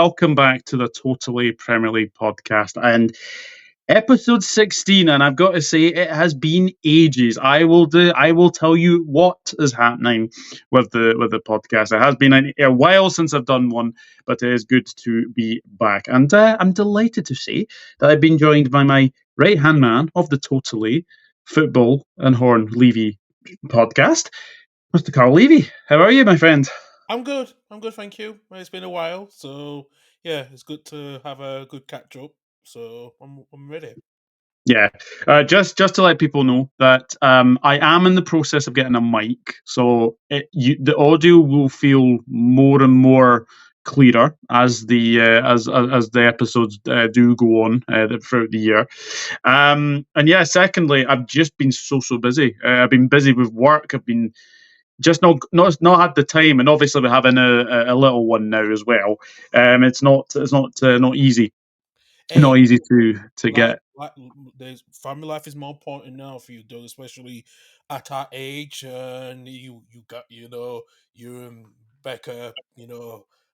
welcome back to the Totally Premier League podcast and episode 16. And I've got to say, it has been ages. I will tell you what is happening with the podcast. It has been a while since I've done one, but it is good to be back. And I'm delighted to say that I've been joined by my right hand man of the Totally Football and Horn Levy podcast, Mr. Karl Levy. How are you, my friend? I'm good. Thank you. It's been a while, so yeah, it's good to have a good catch up. So I'm ready. Yeah, just to let people know that I am in the process of getting a mic, so the audio will feel more and more clearer as as the episodes do go on throughout the year. And yeah, secondly, I've just been so busy. I've been busy with work. I've been just not had the time, and obviously we're having a little one now as well. Not easy, Hey, to life, get. there's family life is more important now for you, though, especially at our age. And you got you and Becca,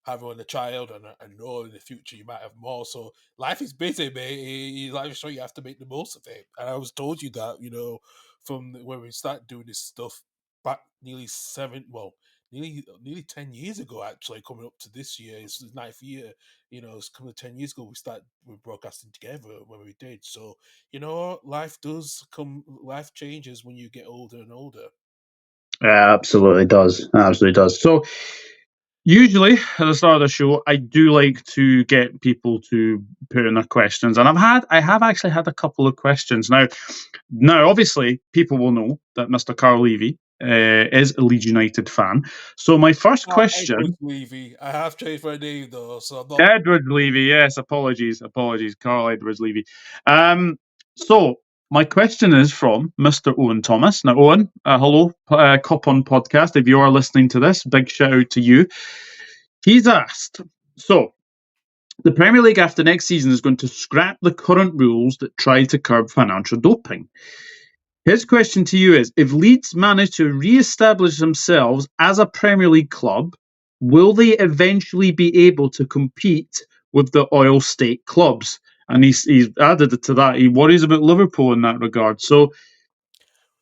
having a child, and I know in the future you might have more. So life is busy, mate. Life is short. You have to make the most of it. And I was told you that, from when we started doing this stuff back nearly nearly 10 years ago, actually, coming up to this year. It's the ninth year. It's coming 10 years ago we broadcasting together when we did. So, life changes when you get older and older. Yeah, absolutely does. Absolutely does. So usually at the start of the show, I do like to get people to put in their questions, and I have actually had a couple of questions. Now, obviously, people will know that Mr. Karl Levy is a Leeds United fan. So my first Edwards question, Levy. I have changed my name though, so I'm not. Edward Levy. Yes, apologies, Karl Edwards Levy. So my question is from Mr. Owen Thomas. Now, Owen, hello, Cop on podcast. If you are listening to this, big shout out to you. He's asked, so the Premier League after next season is going to scrap the current rules that try to curb financial doping. His question to you is, if Leeds manage to re-establish themselves as a Premier League club, will they eventually be able to compete with the oil state clubs? And he's added to that, he worries about Liverpool in that regard. So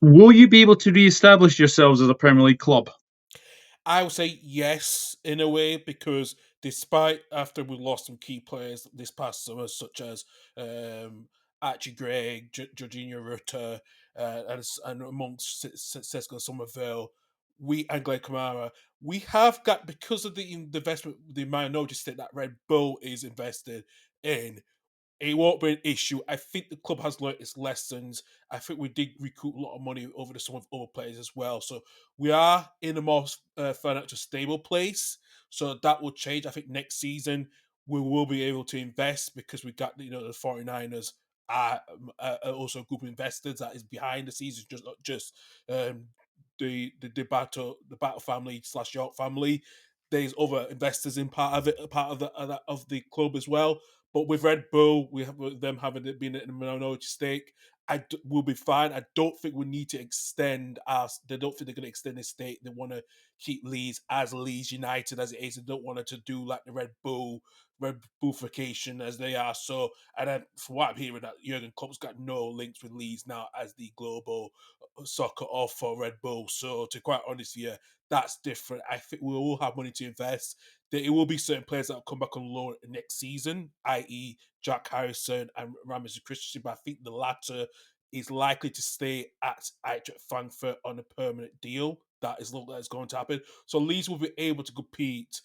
will you be able to re-establish yourselves as a Premier League club? I would say yes, in a way, because despite after we lost some key players this past summer, such as Archie Gray, Jorginho Rutter, and amongst Sesko Somerville, and Glenn Kamara, we have got, because of the investment, the minority stake that Red Bull is invested in, it won't be an issue. I think the club has learnt its lessons. I think we did recoup a lot of money over the summer of other players as well. So we are in a more financial stable place. So that will change. I think next season we will be able to invest because we got the 49ers are also a group of investors that is behind the scenes, just not just the Battle family / York family. There's other investors in part of it, part of the club as well. But with Red Bull, we have with them having it been in a minority stake. Will be fine. I don't think we need to extend us. They don't think they're going to extend the stake. They want to keep Leeds as Leeds United as it is. They don't want it to do like the Red Bullification as they are. So, and then from what I'm hearing, that Jurgen Klopp's got no links with Leeds now as the global soccer off for Red Bull. So, to be quite honest, yeah, that's different. I think we will have money to invest. There will be certain players that will come back on loan next season, i.e., Jack Harrison and Ramsey Christensen. But I think the latter is likely to stay at Eintracht Frankfurt on a permanent deal. That is going to happen. So Leeds will be able to compete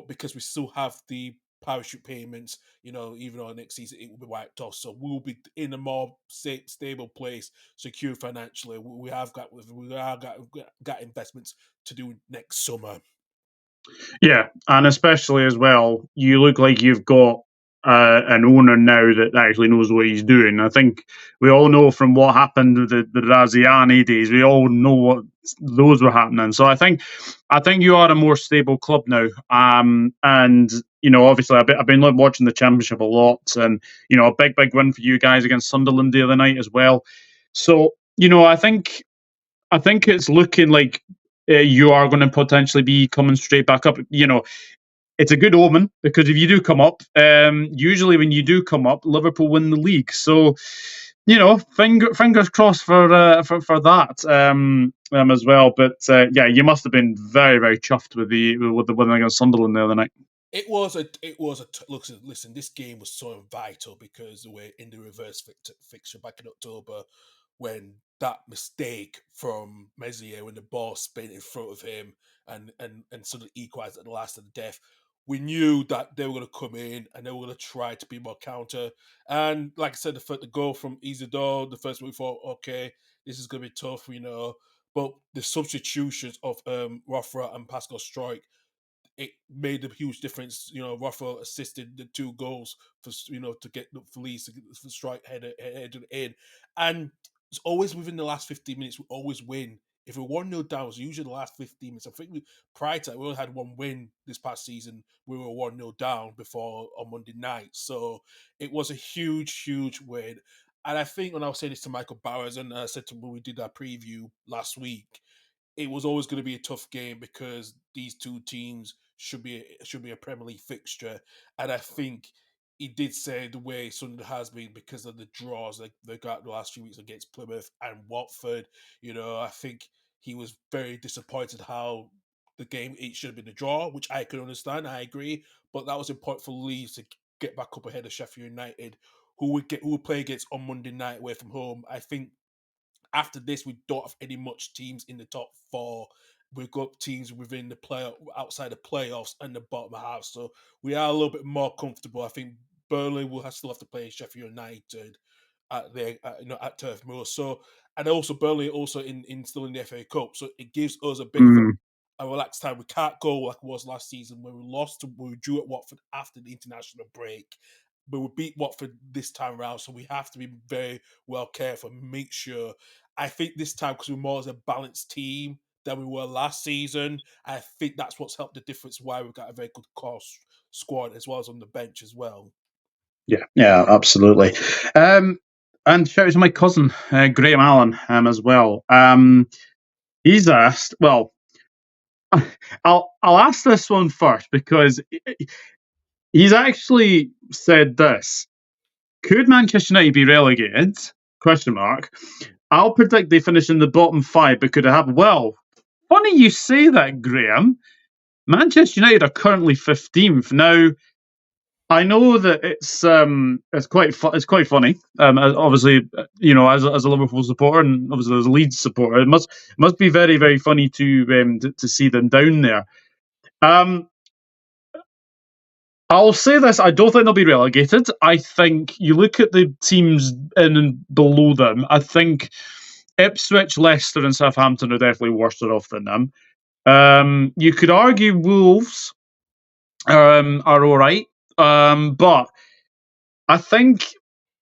because we still have the parachute payments, even though next season it will be wiped off. So we'll be in a more stable place, secure financially. We have got investments to do next summer. Yeah, and especially as well, you look like you've got an owner now that actually knows what he's doing. I think we all know from what happened with the Raziani days. We all know what those were happening. So I think you are a more stable club now. And obviously, I've been watching the Championship a lot, and a big win for you guys against Sunderland the other night as well. So I think it's looking like you are going to potentially be coming straight back up. it's a good omen because if you do come up, usually when you do come up, Liverpool win the league. So, fingers crossed for that as well. But yeah, you must have been very very chuffed with the win against Sunderland the other night. Listen, this game was so vital because we're in the reverse fixture back in October when that mistake from Messier when the ball spin in front of him and sort of equalised at the last of the death. We knew that they were going to come in and they were going to try to be more counter. And like I said, the goal from Isidore, the first one, we thought, okay, this is going to be tough, But the substitutions of Rothra and Pascal Struijk, it made a huge difference. Rafa assisted the two goals to get for Leeds to strike headed in, and it's always within the last 15 minutes. We always win. If we're 1-0 down, it's usually the last 15 minutes. I think prior to that, we only had one win this past season. We were 1-0 down before on Monday night, so it was a huge win. And I think when I was saying this to Michael Bowers, and I said to him when we did our preview last week, it was always going to be a tough game because these two teams should be a Premier League fixture, and I think he did say the way Sunderland has been because of the draws like they got the last few weeks against Plymouth and Watford. I think he was very disappointed how the game it should have been a draw, which I could understand. I agree, but that was important for Leeds to get back up ahead of Sheffield United, who would play against on Monday night away from home. I think after this, we don't have any much teams in the top four. We've got teams within the outside the playoffs and the bottom half. So we are a little bit more comfortable. I think Burnley will still have to play Sheffield United at Turf Moor. So, and also Burnley also still in the FA Cup. So it gives us a bit of a relaxed time. We can't go like it was last season when we drew at Watford after the international break. But we beat Watford this time around, so we have to be very well careful and make sure. I think this time, because we're more as a balanced team than we were last season, I think that's what's helped the difference why we've got a very good core squad as well as on the bench as well. Yeah, absolutely. And shout out to my cousin, Graham Allen, as well. He's asked, well, I'll ask this one first because he's actually said this. Could Manchester United be relegated? Question mark. I'll predict they finish in the bottom five, but could it happen? Well, funny you say that, Graham. Manchester United are currently 15th. Now, I know that it's quite funny. Obviously, as a Liverpool supporter and obviously as a Leeds supporter, it must be very very funny to see them down there. I'll say this: I don't think they'll be relegated. I think you look at the teams in and below them. I think Ipswich, Leicester, and Southampton are definitely worse off than them. You could argue Wolves are all right, but I think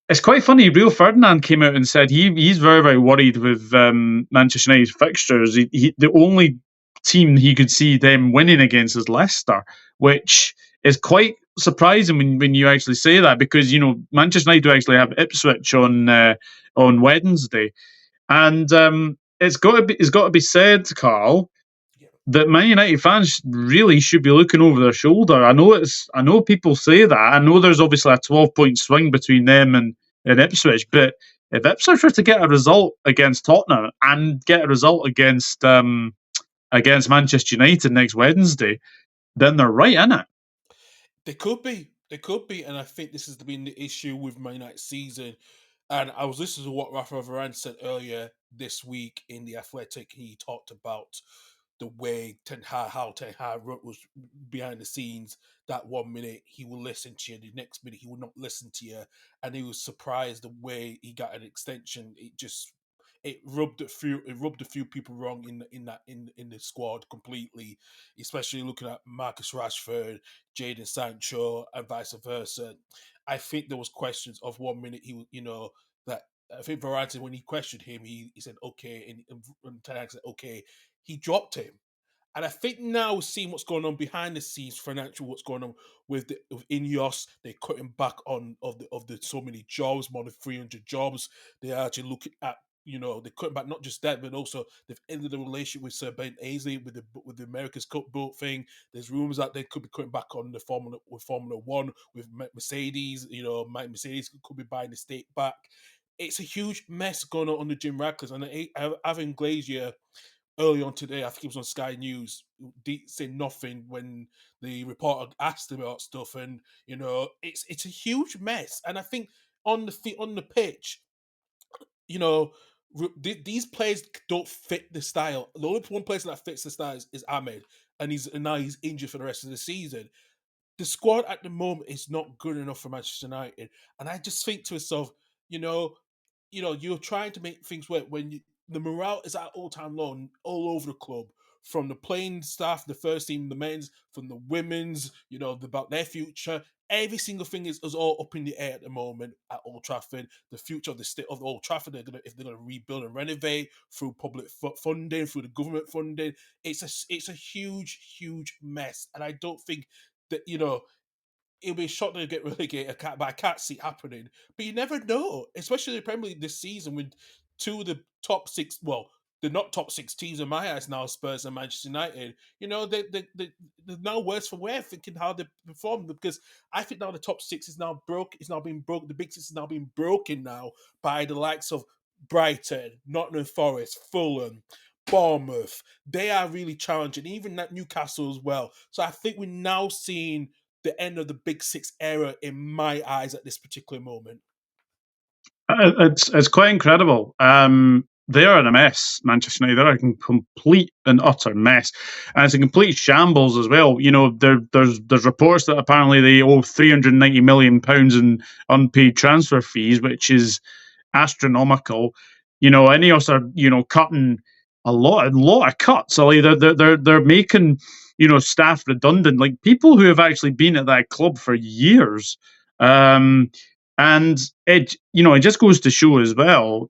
it's quite funny. Rio Ferdinand came out and said he's very very worried with Manchester United's fixtures. The only team he could see them winning against is Leicester, which is quite surprising when you actually say that because Manchester United actually have Ipswich on Wednesday, and it's got to be said, Carl, that Man United fans really should be looking over their shoulder. I know people say that. I know there's obviously a 12-point swing between them and Ipswich, but if Ipswich were to get a result against Tottenham and get a result against Manchester United next Wednesday, then they're right in it. They could be, and I think this has been the issue with Man United season. And I was listening to what Rafa Varane said earlier this week in the Athletic. He talked about the way how Ten Hag was behind the scenes. That 1 minute he will listen to you, the next minute he will not listen to you, and he was surprised the way he got an extension. It rubbed a few people wrong in the squad completely, especially looking at Marcus Rashford, Jadon Sancho, and vice versa. I think there was questions of 1 minute that I think Variety when he questioned him, he said okay, and Ten Hag said okay, he dropped him. And I think now seeing what's going on behind the scenes, financial, what's going on with Ineos, they're cutting back on of the so many jobs, more than 300 jobs. They're actually looking at they're cutting back not just that, but also they've ended the relationship with Sir Ben Aisley with the America's Cup boat thing. There's rumors that they could be cutting back on the Formula One with Mercedes. Mike Mercedes could be buying the stake back. It's a huge mess going on under Jim Ratcliffe, and having Glazier early on today, I think it was on Sky News, saying nothing when the reporter asked him about stuff, and it's a huge mess. And I think on the pitch, you know, these players don't fit the style. The only one person that fits the style is Ahmed, and now he's injured for the rest of the season. The squad at the moment is not good enough for Manchester United, and I just think to myself, you know, you're trying to make things work when the morale is at all-time low all over the club, from the playing staff, the first team, the men's, from the women's, about their future. Every single thing is all up in the air at the moment at Old Trafford. The future of the state of Old Trafford, if they're gonna rebuild and renovate through public funding, through the government funding. It's a huge mess, and I don't think that it'll be a shock to get relegated, but I can't see it happening. But you never know, especially in the Premier League this season with two of the top six. Well, they're not top six teams in my eyes now, Spurs and Manchester United. They're now worse for wear, thinking how they perform, because I think now the top six is now broke. It's now being broke. The big six is now being broken now by the likes of Brighton, Nottingham Forest, Fulham, Bournemouth. They are really challenging, even that Newcastle as well. So I think we're now seeing the end of the Big Six era in my eyes at this particular moment. It's quite incredible. They are in a mess, Manchester United. They're a complete and utter mess, and it's a complete shambles as well. There's reports that apparently they owe £390 million in unpaid transfer fees, which is astronomical. Ineos are cutting a lot of cuts. They're making staff redundant, like people who have actually been at that club for years. And it just goes to show as well,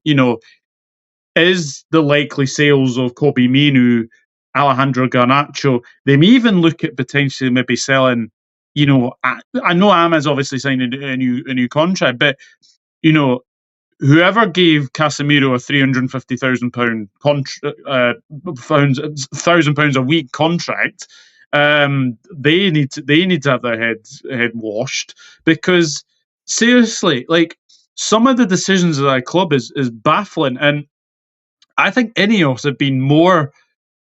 is the likely sales of Kobe Minu, Alejandro Garnacho. They may even look at potentially maybe selling. I know Ahmed's obviously signed a new contract, but whoever gave Casemiro a £350,000 £1,000 a week contract, they need to have their head washed, because seriously, like, some of the decisions of that club is baffling, and I think Ineos have been more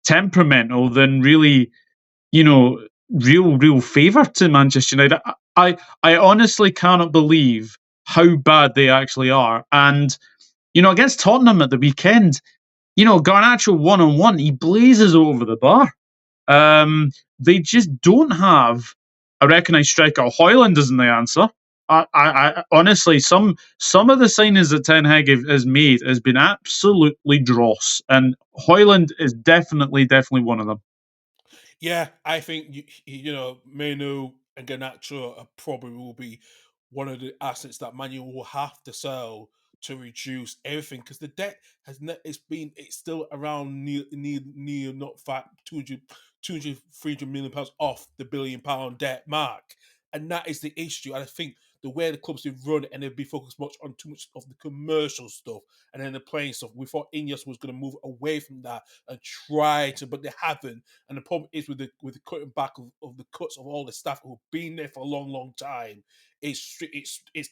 temperamental than really, real favour to Manchester United. I honestly cannot believe how bad they actually are. And against Tottenham at the weekend, Garnacho one-on-one, he blazes over the bar. They just don't have a recognised striker. Højlund isn't the answer. I honestly, some of the signings that Ten Hag has made has been absolutely dross, and Højlund is definitely one of them. Yeah, I think Menu and Garnacho probably will be one of the assets that Manu will have to sell to reduce everything, because the debt it's still around near not fat 200 300 million pounds off the £1 billion debt mark, and that is the issue. And I think the way the clubs have run, and they've been focused much on too much of the commercial stuff and then the playing stuff. We thought Ineos was going to move away from that and try to, but they haven't. And the problem is with the cutting back of the cuts of all the staff who've been there for a long time. It's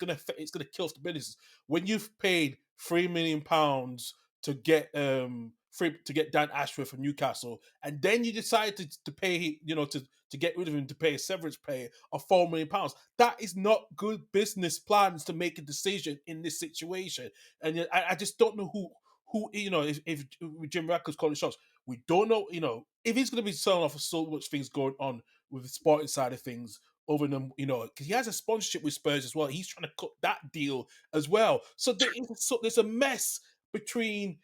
gonna kill the business. When you've paid £3 million to get Dan Ashford from Newcastle, and then you decide to pay to get rid of him, to pay a severance pay of £4 million. That is not good business plans to make a decision in this situation. And I just don't know who if Jim Ratcliffe's calling the shots. We don't know, if he's going to be selling off so much things going on with the sporting side of things, over than, because he has a sponsorship with Spurs as well. He's trying to cut that deal as well. So there's a mess between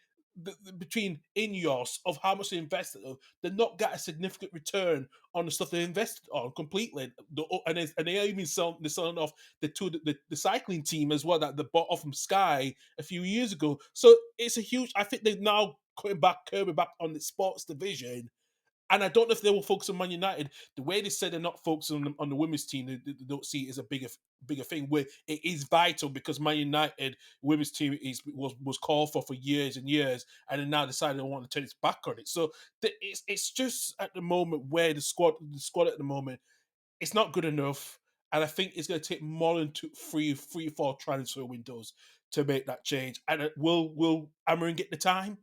between Ineos of how much they invested. They've not got a significant return on the stuff they invested on completely. And they even they're selling off the cycling team as well that they bought off from Sky a few years ago. So it's a huge. I think they're now curbing back on the sports division. And I don't know if they will focus on Man United. The way they said they're not focusing on the women's team, they don't see it as a bigger bigger thing where it is vital because Man United women's team was called for years and years, and then now decided they want to turn its back on it. So it's just at the moment where the squad at the moment, it's not good enough. And I think it's going to take more than three, 4 transfer windows to make that change. And will Amarin get the time?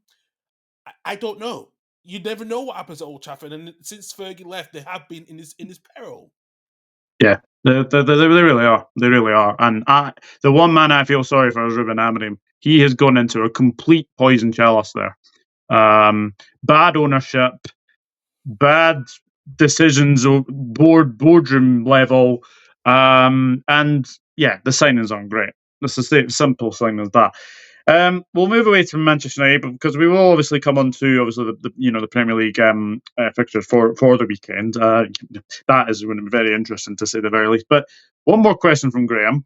I don't know. You never know what happens at Old Trafford, and since Fergie left, they have been in this peril. Yeah, they really are. They really are. And the one man I feel sorry for is Ruben Amorim. He has gone into a complete poison chalice there. Bad ownership, bad decisions, boardroom level, and yeah, the signings aren't great. It's a simple thing as that. We'll move away from Manchester United because we will obviously come on to the Premier League fixtures for the weekend. That is going to be very interesting to say the very least. But one more question from Graham: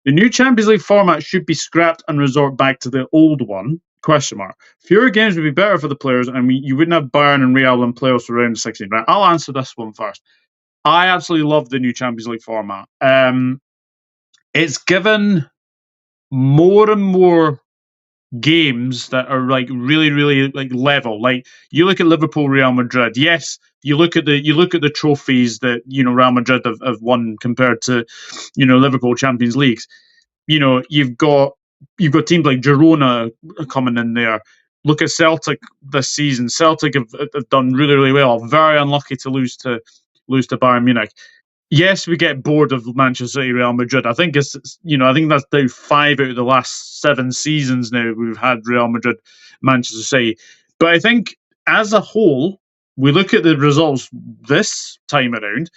the new Champions League format should be scrapped and resort back to the old one? Question mark. Fewer games would be better for the players, and you wouldn't have Bayern and Real in playoffs for round of 16. Right, I'll answer this one first. I absolutely love the new Champions League format. It's given more and more games that are like really, really like level. Like you look at Liverpool, Real Madrid. Yes, you look at the trophies that Real Madrid have won compared to Liverpool Champions Leagues. You've got teams like Girona coming in there. Look at Celtic this season. Celtic have done really, really well. Very unlucky to lose to Bayern Munich. Yes, we get bored of Manchester City, Real Madrid. I think I think that's now 5 out of the last 7 seasons now we've had Real Madrid, Manchester City. But I think as a whole, we look at the results this time around.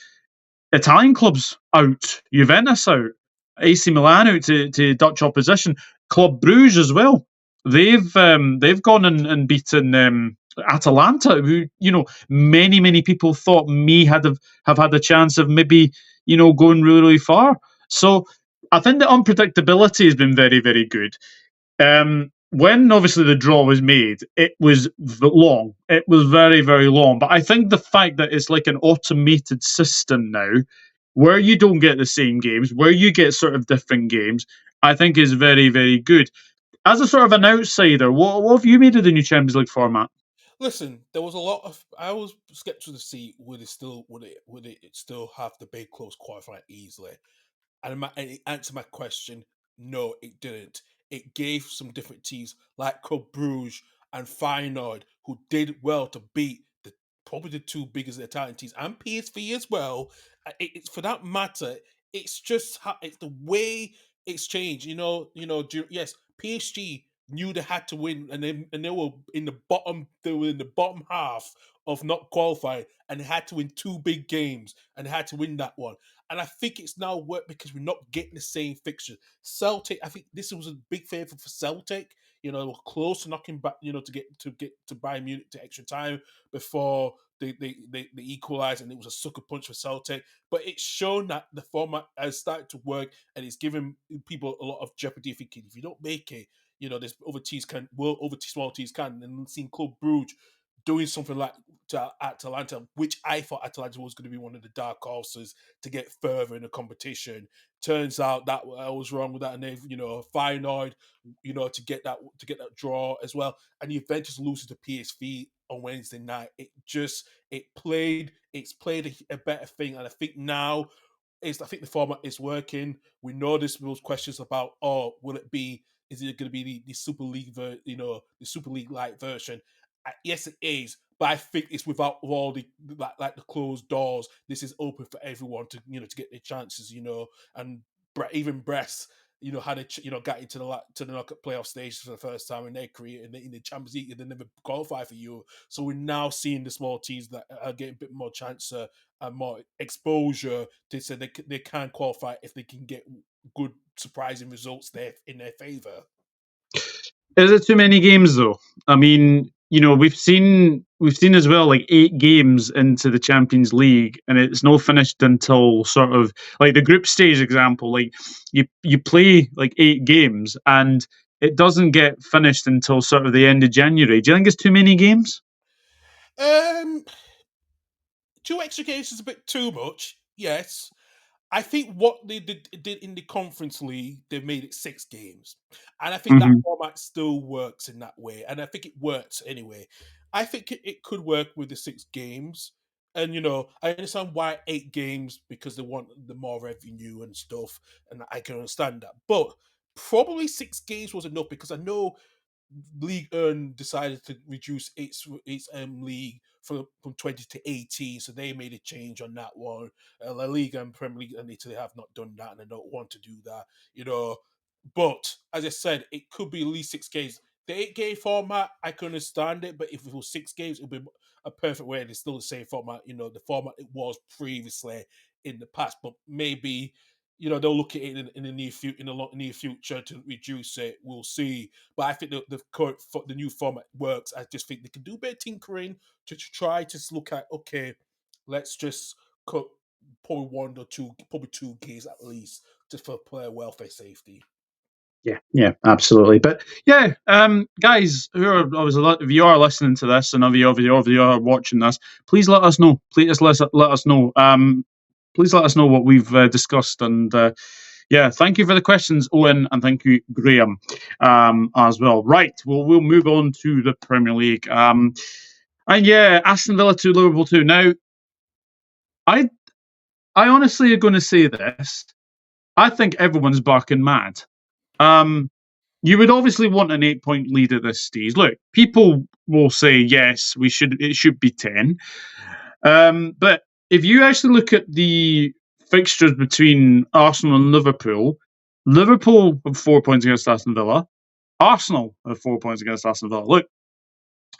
Italian clubs out, Juventus out, AC Milan out to Dutch opposition, Club Bruges as well. They've gone and beaten Atalanta, who many people thought may have had a chance of maybe going really, really far. So I think the unpredictability has been very, very good. When obviously the draw was made, it was long. It was very, very long. But I think the fact that it's like an automated system now, where you don't get the same games, where you get sort of different games, I think is very, very good. As a sort of an outsider, what have you made of the new Champions League format? Listen, there was a lot of. I was skeptical to see would it still have the big close qualifying easily. And it answered my question. No, it didn't. It gave some different teams like Club Bruges and Feyenoord, who did well to beat probably the 2 biggest Italian teams and PSV as well. It's for that matter. It's just it's the way it's changed. Yes, PSG knew they had to win, and they were in the bottom. They were in the bottom half of not qualifying, and they had to win 2 big games, and they had to win that one. And I think it's now worked because we're not getting the same fixture. Celtic, I think this was a big favour for Celtic. They were close to knocking back, to get to Bayern Munich to extra time before they equalised, and it was a sucker punch for Celtic. But it's shown that the format has started to work, and it's given people a lot of jeopardy. Thinking if you don't make it, there's other teams small teams can. And seeing Club Brugge doing something like to Atalanta, which I thought Atalanta was going to be one of the dark horses to get further in the competition. Turns out that I was wrong with that, and they've Feyenoord, to get that draw as well. And Juventus loses to PSV on Wednesday night. It's played a better thing, and I think now I think the format is working. We know there's questions about, is it going to be the Super League, the Super League light version? Yes, it is, but I think it's without all the like the closed doors. This is open for everyone to to get their chances. And even Brest, had got into the knockout playoff stage for the first time in their career in the Champions League. They never qualified for Euro, so we're now seeing the small teams that are getting a bit more chance and more exposure to say they can qualify if they can get good surprising results there in their favour. Is it too many games though? I mean, we've seen as well like 8 games into the Champions League, and it's not finished until sort of like the group stage example. Like you play like 8 games, and it doesn't get finished until sort of the end of January. Do you think it's too many games? 2 extra games is a bit too much. Yes, I think what they did in the Conference League, they made it 6 games, and I think that Hmm. format still works in that way, and I think it works anyway. I think it could work with the 6 games, and, I understand why 8 games because they want the more revenue and stuff, and I can understand that, but probably 6 games was enough because I know League Earn decided to reduce its league from 20 to 18, so they made a change on that one. La Liga and Premier League and Italy have not done that, and they don't want to do that, you know. But as I said, it could be at least 6 games. The 8 game format, I can understand it, but if it was 6 games, it would be a perfect way. It's still the same format, the format it was previously in the past. But maybe, they'll look at it in the near future to reduce it. We'll see. But I think the new format works. I just think they can do a bit of tinkering to try to look at, okay, let's just cut probably one or two, probably 2 games at least, just for player welfare safety. Yeah, absolutely. But yeah, guys, who are obviously, if you are listening to this, and if you are watching this, please let us know. Please let us know. Please let us know what we've discussed. And yeah, thank you for the questions, Owen, and thank you, Graham, as well. Right, well, we'll move on to the Premier League. And yeah, Aston Villa 2, Liverpool 2. Now, I I honestly am going to say this. I think everyone's barking mad. Um, you would obviously want an 8 point lead at this stage. Look, people will say yes, it should be 10. But if you actually look at the fixtures between Arsenal and Liverpool, Liverpool have 4 points against Aston Villa. Arsenal have 4 points against Aston Villa. Look,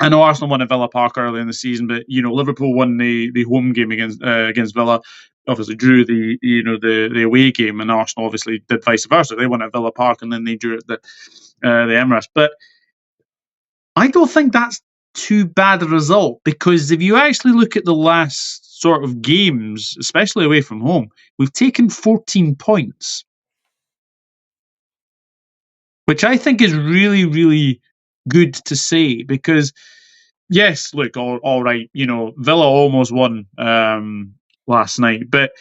I know Arsenal won at Villa Park early in the season, but Liverpool won the home game against Villa. Obviously, drew the away game, and Arsenal obviously did vice versa. They won at Villa Park, and then they drew at the Emirates. But I don't think that's too bad a result, because if you actually look at the last sort of games, especially away from home, we've taken 14 points, which I think is really, really good to say, because yes, look, all right, Villa almost won last night, but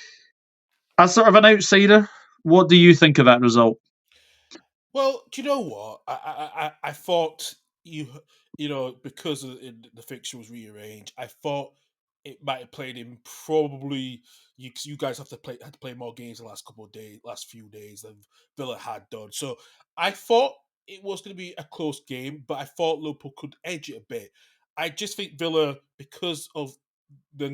as sort of an outsider, what do you think of that result? Well, do you know what? I thought because the fixture was rearranged, I thought it might have played in probably you guys had to play more games the last few days than Villa had done. So I thought it was going to be a close game, but I thought Liverpool could edge it a bit. I just think Villa, because of they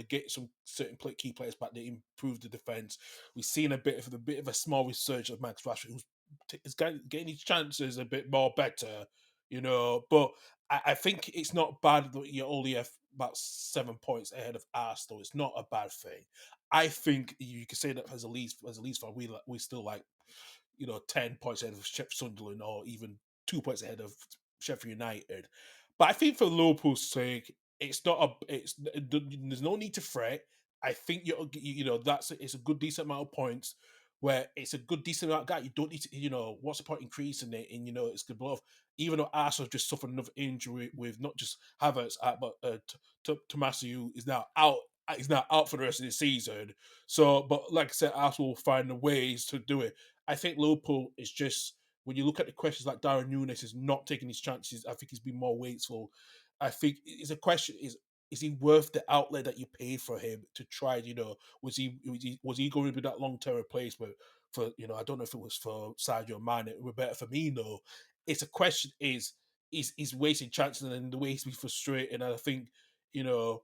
get some certain key players back. They improve the defense. We've seen a bit of a small resurgence of Max Rashford, who's getting his chances a bit more better, But I think it's not bad that you're only about 7 points ahead of Arsenal. It's not a bad thing. I think you can say that as a Leeds fan, we still like 10 points ahead of Sunderland, or even 2 points ahead of Sheffield United. But I think for Liverpool's sake, it's not there's no need to fret. I think it's a good decent amount of points, where it's a good decent amount of guy. You don't need to, what's the point increasing it? And it's good blow off. Even though Arsenal just suffered another injury with not just Havertz, but Tomasiu is now out. He's now out for the rest of the season. So, but like I said, Arsenal will find the ways to do it. I think Liverpool is just, when you look at the questions like Darren Núñez is not taking his chances. I think he's been more wasteful. I think it's a question: is he worth the outlay that you paid for him to try? Was he going to be that long term replacement for? I don't know if it was for Sadio Mane. It would be better for me. No, it's a question: is wasting chances, and then the way he's been frustrated. And I think you know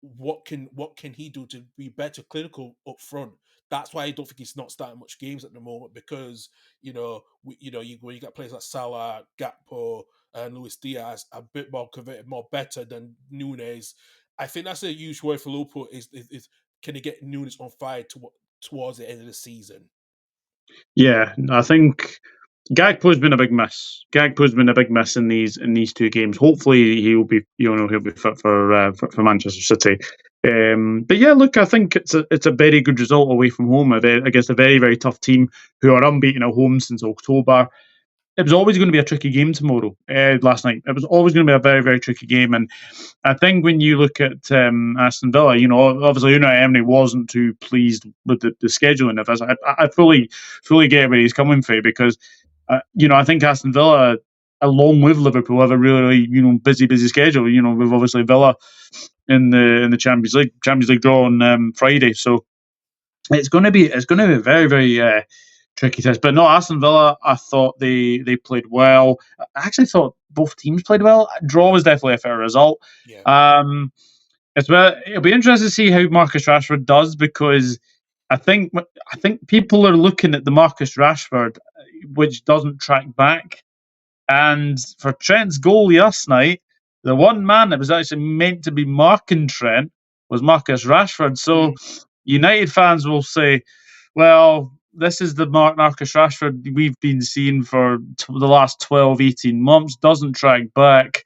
what can he do to be better clinical up front? That's why I don't think he's not starting much games at the moment, because when you got players like Salah, Gakpo, and Luis Diaz a bit more converted, more better than Nunes. I think that's a huge word for Liverpool. Is can he get Nunes on fire towards the end of the season? Yeah, I think Gakpo's been a big miss. Gakpo's been a big miss in these 2 games. Hopefully, he'll be fit for Manchester City. But yeah, look, I think it's a very good result away from home against a very, very tough team who are unbeaten at home since October. it was always going to be a tricky game tomorrow. Last night, it was always going to be a very, very tricky game, and I think when you look at Aston Villa, obviously Unai Emery wasn't too pleased with the scheduling of this. I fully get where he's coming from because I think Aston Villa, along with Liverpool, have a really busy schedule. We've obviously Villa in the Champions League draw on Friday, so it's going to be a very very tricky test. But no, Aston Villa, I thought they played well. I actually thought both teams played well. Draw was definitely a fair result. Yeah, Um, it'll be interesting to see how Marcus Rashford does because I think people are looking at the Marcus Rashford, which doesn't track back. And for Trent's goal last night, the one man that was actually meant to be marking Trent was Marcus Rashford. So United fans will say, well, this is the Marcus Rashford we've been seeing for the last 12, 18 months, doesn't track back,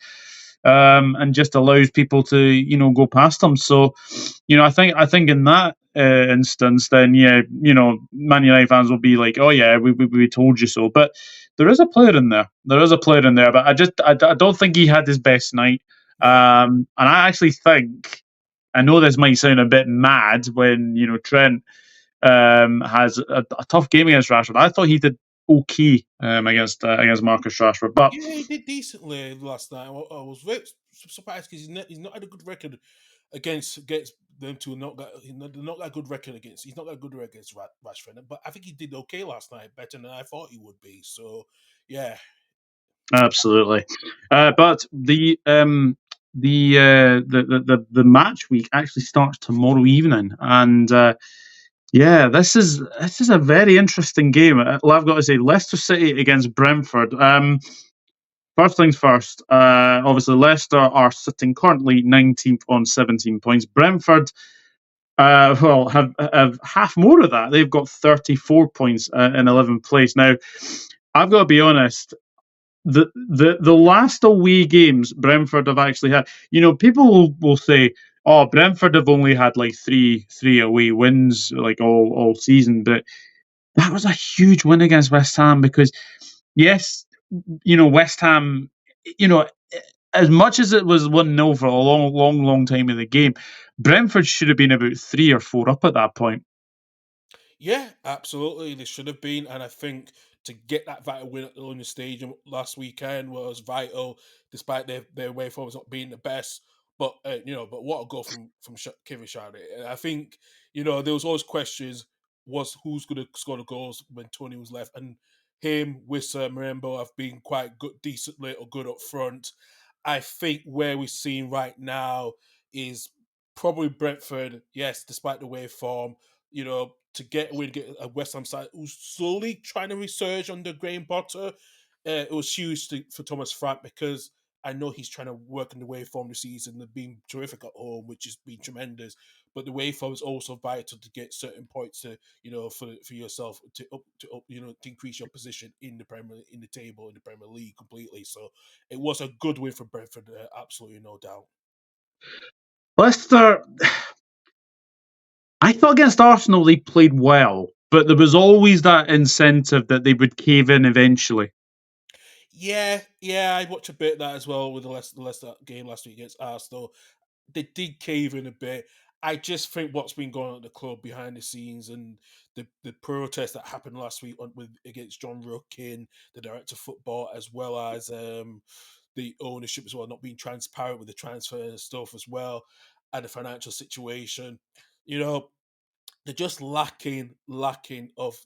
and just allows people to, go past him. So, I think in that instance, then, yeah, Man United fans will be like, oh, yeah, we told you so. But there is a player in there. There is a player in there, but I don't think he had his best night. no. And I actually think, I know this might sound a bit mad when, Trent has a tough game against Rashford. I thought he did okay against Marcus Rashford, but Yeah, he did decently last night. I was very surprised because he's not had a good record against them two. Not that good record against. He's not got a good record against Rashford, but I think he did okay last night, better than I thought he would be. So, yeah, absolutely. But the match week actually starts tomorrow evening, and yeah, this is a very interesting game. Well, I've got to say, Leicester City against Brentford. First things first. Obviously, Leicester are sitting currently 19th on 17 points. Brentford, have half more of that. They've got 34 points in 11th place. Now, I've got to be honest. The last away games Brentford have actually had. People will say, "Oh, Brentford have only had like three away wins like all season," but that was a huge win against West Ham because yes, West Ham, you know, as much as it was 1-0 for a long, long, long time in the game, Brentford should have been about 3 or 4 up at that point. yeah, absolutely. They should have been, and I think to get that vital win at the London Stadium last weekend was vital, despite their way forwards not being the best. But what a goal from Kevin Schade. And I think there was always questions: was who's going to score the goals when Tony was left, and him, Wissa, Marembo have been quite good, decently or good up front. I think where we're seeing right now is probably Brentford. Yes, despite the way form, to get a win, get a West Ham side who's slowly trying to resurge under Graham Potter. It was huge for Thomas Frank because I know he's trying to work in the way form this season. They've been terrific at home, which has been tremendous. But the way form is also vital to get certain points to for yourself to increase your position in the table in the Premier League completely. So it was a good win for Brentford, absolutely no doubt. Leicester, I thought against Arsenal they played well, but there was always that incentive that they would cave in eventually. Yeah, I watched a bit of that as well with the Leicester game last week against Arsenal. They did cave in a bit. I just think what's been going on at the club behind the scenes and the protest that happened last week against John Ruckin, the director of football, as well as the ownership as well, not being transparent with the transfer and stuff as well, and the financial situation. You know, they're just lacking of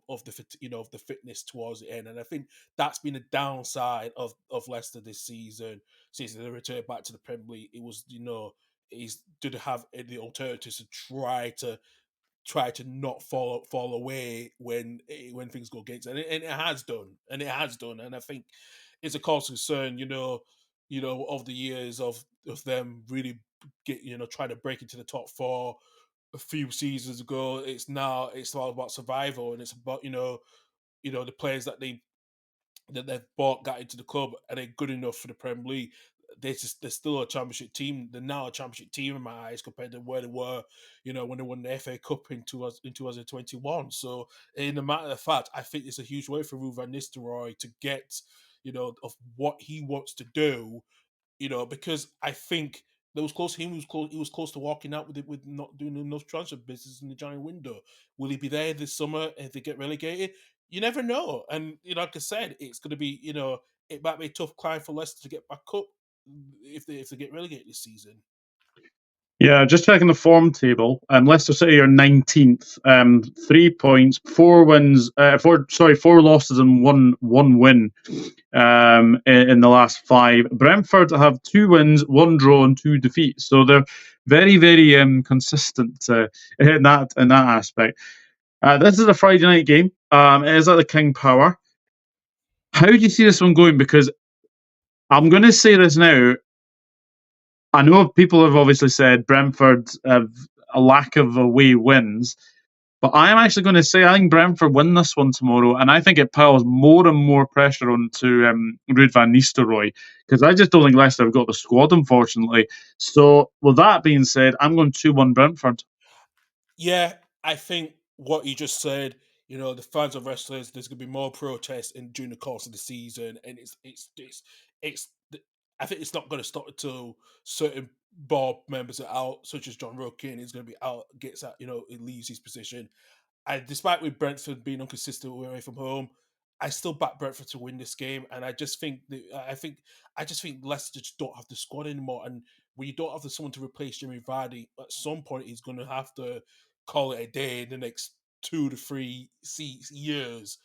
of the fitness towards the end, and I think that's been a downside of Leicester this season. Since they returned back to the Premier League, it was he's did have the alternatives to try to not fall away when things go against it. And it has done, and I think it's a cause of concern. Of the years of them really trying to break into the top four a few seasons ago. It's all about survival, and it's about the players that they've bought got into the club, and they're good enough for the Premier League. they're still a championship team. They're now a championship team in my eyes compared to where they were, when they won the FA Cup in 2021. So, in a matter of fact, I think it's a huge way for Ruud van Nistelrooy to get, of what he wants to do, because I think there was close. He was close to walking out with it, with not doing enough transfer business in the January window. Will he be there this summer if they get relegated? You never know. And like I said, it's going to be it might be a tough climb for Leicester to get back up if they get relegated this season. Yeah, just checking the form table. Leicester City are 19th, 3 points, 4 wins, 4 losses and one win in the last 5. Brentford have 2 wins, 1 draw, and 2 defeats. So they're very, very consistent in that aspect. This is a Friday night game. It is at the King Power. How do you see this one going? Because I'm going to say this now. I know people have obviously said Brentford have a lack of away wins, but I am actually going to say I think Brentford win this one tomorrow, and I think it piles more and more pressure onto Ruud van Nistelrooy, because I just don't think Leicester have got the squad, unfortunately. So, with that being said, I'm going 2-1 Brentford. Yeah, I think what you just said, the fans of wrestlers, there's going to be more protests during the course of the season, and it's I think it's not going to stop until certain board members are out, such as John Rokin is going to be out, gets out, he leaves his position. And despite with Brentford being inconsistent away from home, I still back Brentford to win this game. And I just think I just think Leicester just don't have the squad anymore. And when you don't have someone to replace Jimmy Vardy, at some point he's going to have to call it a day in the next 2 to 3 years.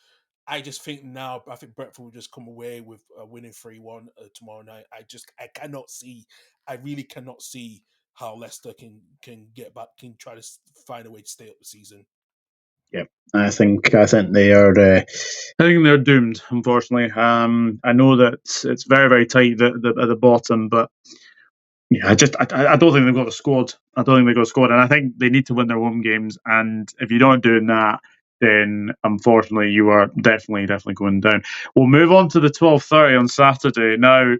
I just think now, I think Brentford will just come away with a winning 3-1 tomorrow night. I really cannot see how Leicester can get back, can try to find a way to stay up the season. Yeah, I think they are. I think they're doomed. Unfortunately, I know that it's very, very tight at the bottom, but yeah, I don't think they've got the squad. I don't think they've got a squad, and I think they need to win their home games. And if you don't doing that, then unfortunately you are definitely going down. We'll move on to the 12:30 on Saturday. Now,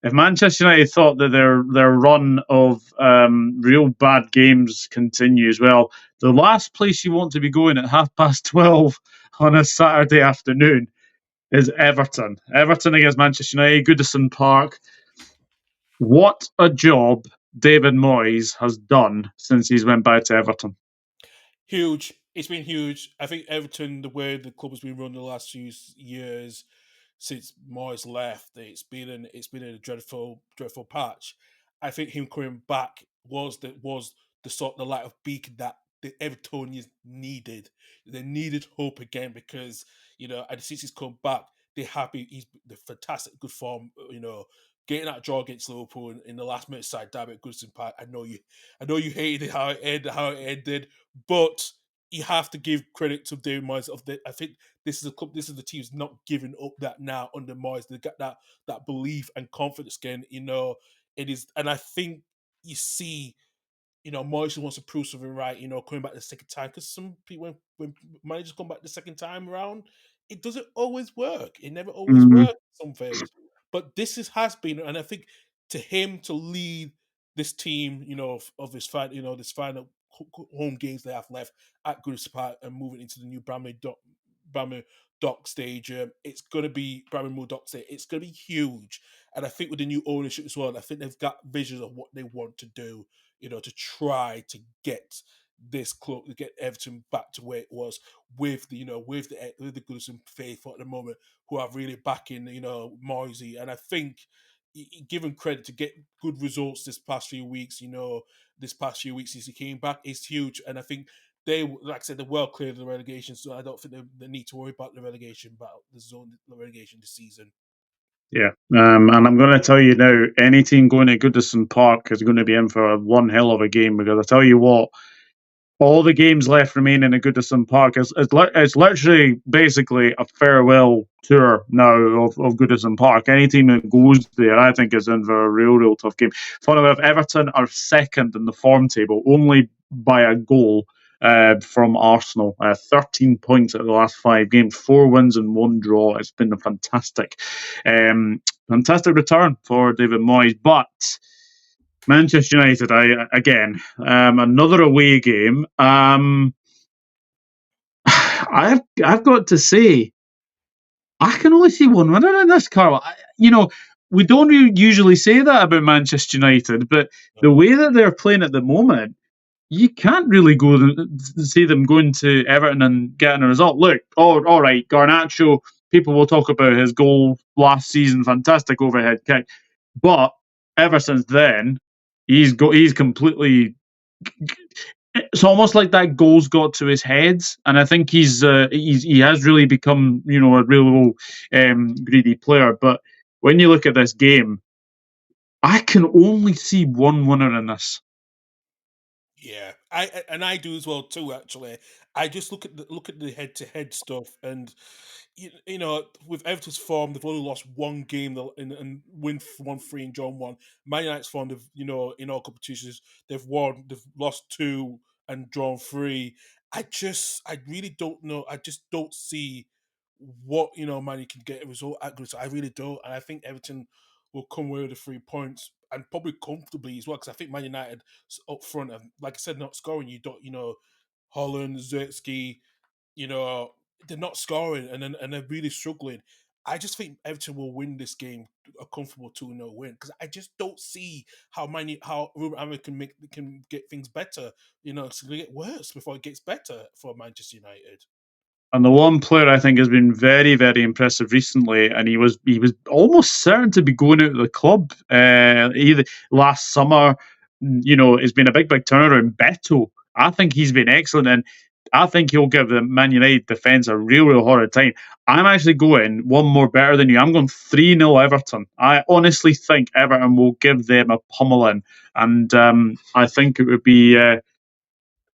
if Manchester United thought that their run of real bad games continues, well, the last place you want to be going at 12:30 on a Saturday afternoon is Everton. Everton against Manchester United, Goodison Park. What a job David Moyes has done since he's went back to Everton. Huge. It's been huge. I think Everton, the way the club has been run the last few years since Moyes left, it's been a dreadful patch. I think him coming back was the light of beacon that the Evertonians needed. They needed hope again because and since he's come back, he's the fantastic good form. Getting that draw against Liverpool in the last minute side derby at Goodison Park. I know you hated how it ended, but you have to give credit to David Moyes. I think this is a club. This is the team who's not giving up that now under Moyes. They got that belief and confidence again. It is, and I think you see, Moyes wants to prove something right. Coming back the second time, because some people when managers come back the second time around, it doesn't always work. It never always works in some phases. But has been, and I think to him to lead this team, of this this final home games they have left at Goodison Park and moving into the new Bramley Dock Stadium. It's going to be Bramley Dock Stadium. It's going to be huge, and I think with the new ownership as well, I think they've got visions of what they want to do. To try to get this club, to get Everton back to where it was with the Goodison faithful at the moment, who are really backing Moisey, and I think given credit to get good results this past few weeks. Since he came back is huge, and I think they, like I said, they're well clear of the relegation, so I don't think they need to worry about the relegation this season. Yeah, and I'm going to tell you now, any team going to Goodison Park is going to be in for one hell of a game, because I tell you what, all the games left remaining at Goodison Park it's literally basically a farewell tour now of Goodison Park. Any team that goes there, I think, is in for a real tough game. Funny enough, Everton are second in the form table, only by a goal from Arsenal. 13 points out of the last 5 games, 4 wins and 1 draw. It's been a fantastic return for David Moyes. But Manchester United, another away game. I've got to say, I can only see one winner in this, Carl. We don't usually say that about Manchester United, but the way that they're playing at the moment, you can't really see them going to Everton and getting a result. Look, all right, Garnacho, people will talk about his goal last season, fantastic overhead kick. But ever since then, he's completely. It's almost like that goal's got to his head, and I think he has really become a real greedy player. But when you look at this game, I can only see one winner in this. Yeah, I do as well too. Actually, I just look at the head to head stuff, and with Everton's form, they've only lost one game and win 1-3 and drawn one. Man United's form, in all competitions, they've lost 2 and drawn 3. I really don't know. I just don't see what Man you can get a result at good. So I really don't, and I think Everton will come away with the 3 points and probably comfortably as well. Because I think Man United up front, and like I said, not scoring. You don't, Holland, Zirkzee, you know, they're not scoring and they're really struggling. I just think Everton will win this game, a comfortable 2-0 win, because I just don't see how Ruben Amorim can get things better. It's going to get worse before it gets better for Manchester United. And the one player I think has been very, very impressive recently, and he was almost certain to be going out of the club either last summer. It's been a big turnaround. Beto, I think he's been excellent, and I think he'll give the Man United defence a real hard time. I'm actually going one more better than you. I'm going 3-0 Everton. I honestly think Everton will give them a pummeling, and I think it would be.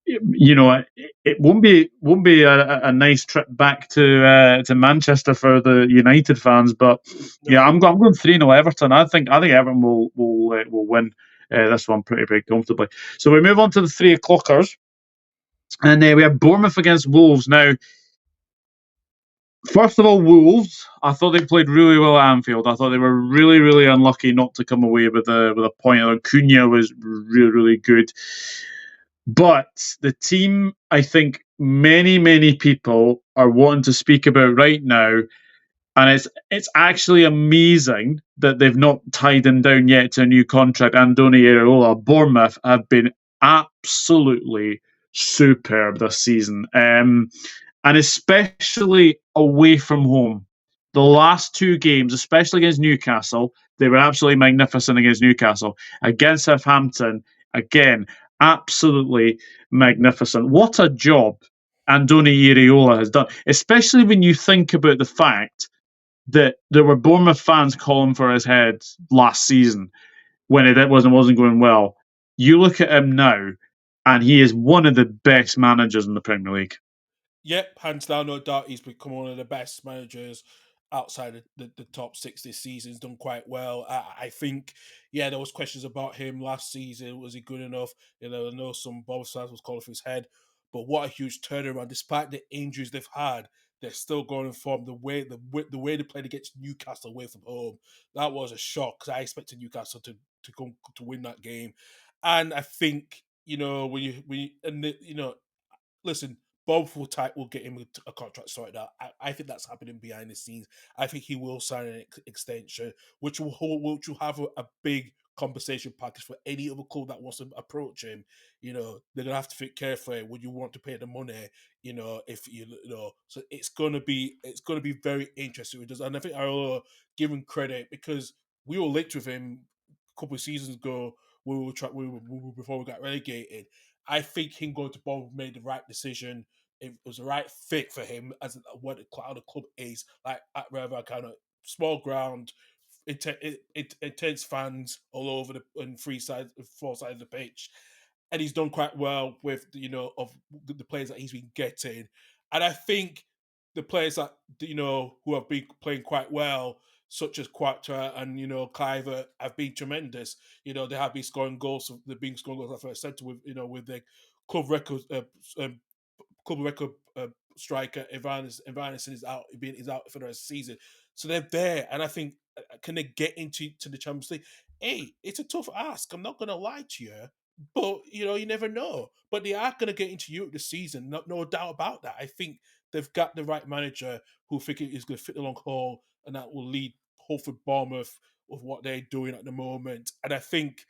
It won't be a nice trip back to Manchester for the United fans, but yeah, No. I'm going 3-0 Everton. I think Everton will win this one pretty comfortably. So we move on to the 3 o'clockers, and we have Bournemouth against Wolves now. First of all, Wolves. I thought they played really well at Anfield. I thought they were really, really unlucky not to come away with a point. Cunha was really, really good. But the team, I think many people are wanting to speak about right now, and it's actually amazing that they've not tied him down yet to a new contract. Andoni Iraola. Bournemouth have been absolutely superb this season, and especially away from home. The last 2 games, especially against Newcastle, they were absolutely magnificent against Newcastle. Against Southampton, again, absolutely magnificent. What a job Andoni Iraola has done, especially when you think about the fact that there were Bournemouth fans calling for his head last season when it wasn't going well. You look at him now, and he is one of the best managers in the Premier League. Yep, hands down, no doubt. He's become one of the best managers outside of the top 6 this season. He's done quite well. I think, yeah, there was questions about him last season. Was he good enough? I know some both sides was calling for his head, but what a huge turnaround! Despite the injuries they've had, they're still going in form. The way they played against Newcastle away from home, that was a shock because I expected Newcastle to come to win that game, and I think listen, both will get him a contract sorted out. I think that's happening behind the scenes. I think he will sign an extension, which will have a big compensation package for any other club that wants to approach him. They're gonna have to think carefully. Would you want to pay the money? If so it's gonna be very interesting. And I think I will give him credit because we were linked with him a couple of seasons ago. Before we got relegated. I think him going to Bournemouth made the right decision. It was the right fit for him as what how the club is like at rather kind of small ground, intense fans all over on 4 sides of the pitch, and he's done quite well with of the players that he's been getting, and I think the players that who have been playing quite well, such as Quattro and Cliver, have been tremendous. They have been scoring goals. They've been scoring goals for a centre with with their club record um, club record striker Evanescence is out for the rest of the season. So they're there, and I think can they get into the Champions League? Hey, it's a tough ask. I'm not going to lie to you, but you never know. But they are going to get into Europe this season, no doubt about that. I think they've got the right manager who think is going to fit the long haul, and that will lead hopefully Bournemouth with what they're doing at the moment. And I think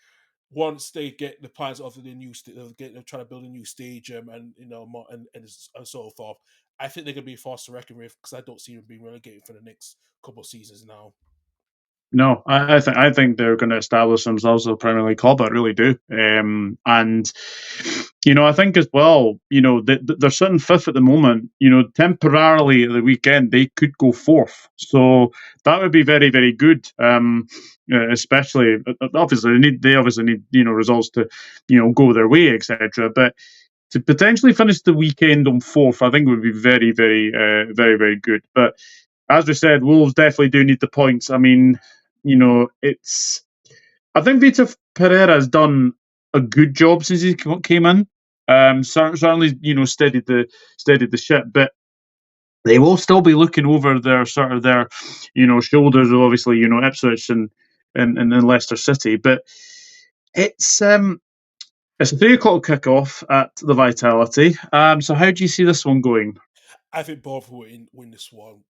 once they get the plans of the new, they're trying to build a new stadium, and more, and so forth. I think they're going to be a force to reckon with because I don't see them being relegated for the next couple of seasons now. No, I think they're going to establish themselves as a Premier League club. I really do. And I think as well, they're sitting fifth at the moment. Temporarily at the weekend they could go fourth, so that would be very, very good. Especially, obviously, they obviously need results to go their way, etc. But to potentially finish the weekend on fourth, I think would be very, very, very, very good. But as we said, Wolves definitely do need the points. I mean, it's. I think Vitor Pereira has done a good job since he came in. Certainly, steadied the ship, but they will still be looking over their shoulders of obviously Ipswich and then Leicester City. But it's it's a 3 o'clock kickoff at the Vitality. So how do you see this one going? I think both will win this one.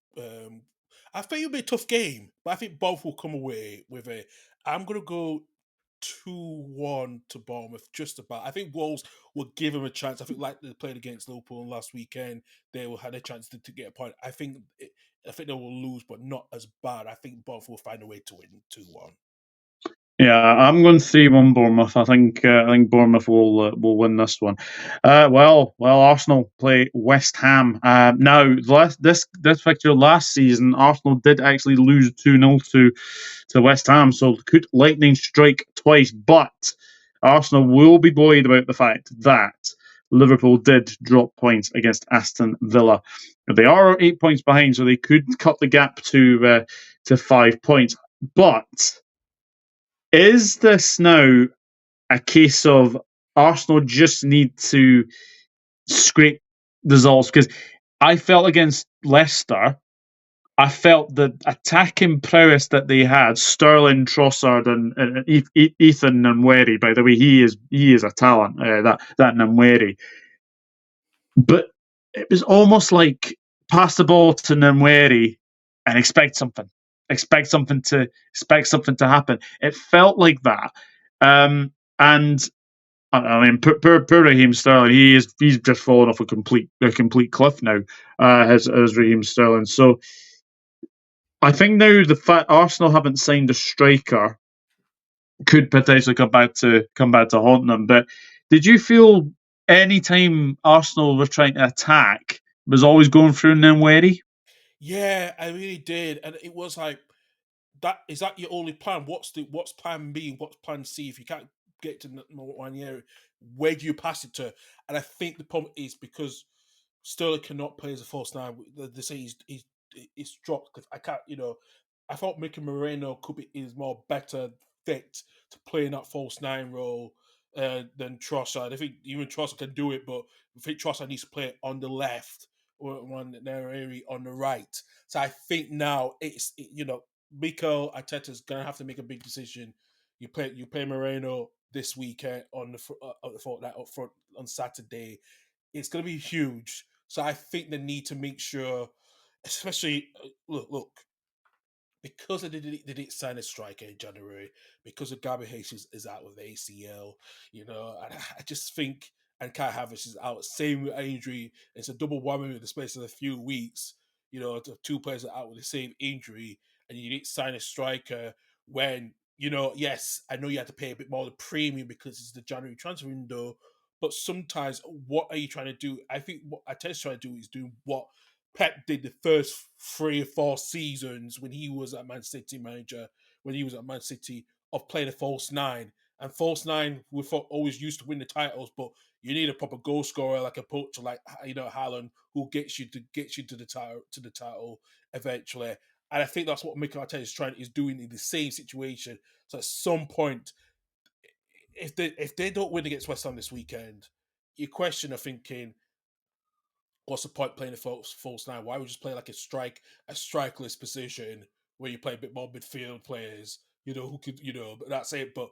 I think it'll be a tough game, but I think both will come away with a. I'm going to go 2-1 to Bournemouth, just about. I think Wolves will give them a chance. I think like they played against Liverpool last weekend, they will have a chance to get a point. I think they will lose, but not as bad. I think both will find a way to win 2-1. Yeah, I'm going 3-1 Bournemouth. I think Bournemouth will win this one. Well, Arsenal play West Ham. Now, this fixture last season, Arsenal did actually lose 2-0 to West Ham, so could lightning strike twice. But Arsenal will be buoyed about the fact that Liverpool did drop points against Aston Villa. They are 8 points behind, so they could cut the gap to 5 points. But is this now a case of Arsenal just need to scrape results? Because I felt against Leicester, I felt the attacking prowess that they had, Sterling, Trossard, and Ethan Nwaneri. By the way, he is a talent. That Nwaneri, but it was almost like pass the ball to Nwaneri and expect something to happen. It felt like that, and I mean, poor Raheem Sterling. He's just fallen off a complete cliff now. As Raheem Sterling. So I think now the fact Arsenal haven't signed a striker could potentially come back to haunt them. But did you feel any time Arsenal were trying to attack was always going through Nwaneri? Yeah, I really did, and it was like that. Is that your only plan? What's plan B? What's plan C? If you can't get to one area, where do you pass it to? And I think the problem is because Sterling cannot play as a false nine. They say he's dropped. I can't. I thought Mickey Moreno is more better fit to play in that false nine role than Trossard. I think even Trossard can do it, but I think Trossard needs to play on the left or on area on the right. So I think now Mikel Arteta's gonna have to make a big decision. You play Moreno this weekend on the fortnight up front on Saturday. It's going to be huge. So I think they need to make sure, especially look, because they didn't sign a striker in January, because of Gabby Jesus is out with ACL, and I just think, and Kai Havertz is out, same injury. It's a double whammy with the space of a few weeks. The two players are out with the same injury, and you didn't sign a striker when, yes, I know you had to pay a bit more of the premium because it's the January transfer window, but sometimes what are you trying to do? I think what Arteta's trying to do is do what Pep did the first 3 or 4 seasons when he was at Man City manager, when he was at Man City, of playing a false nine. And false nine, we thought always used to win the titles, but you need a proper goal scorer like a poacher, like Haaland, who gets you to the title eventually. And I think that's what Mikel Arteta is doing in the same situation. So at some point, if they don't win against West Ham this weekend, you question are thinking, what's the point playing a false nine? Why would you just play like a strikeless position where you play a bit more midfield players? Who could but that's it. But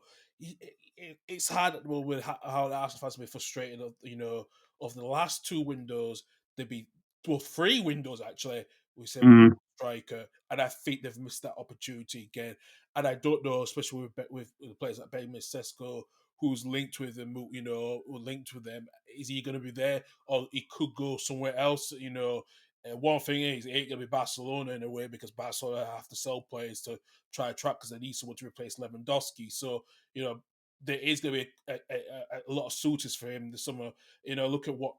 it's hard at the moment how the Arsenal fans be frustrated of of the last two windows. There'd be three windows actually. We said we Mm. striker, and I think they've missed that opportunity again. And I don't know, especially with the players like Ben Sesko, who's linked with them, who linked with them. Is he going to be there, or he could go somewhere else? One thing is, it ain't going to be Barcelona in a way because Barcelona have to sell players to try and track because they need someone to replace Lewandowski. So there is going to be a lot of suitors for him this summer. Look at what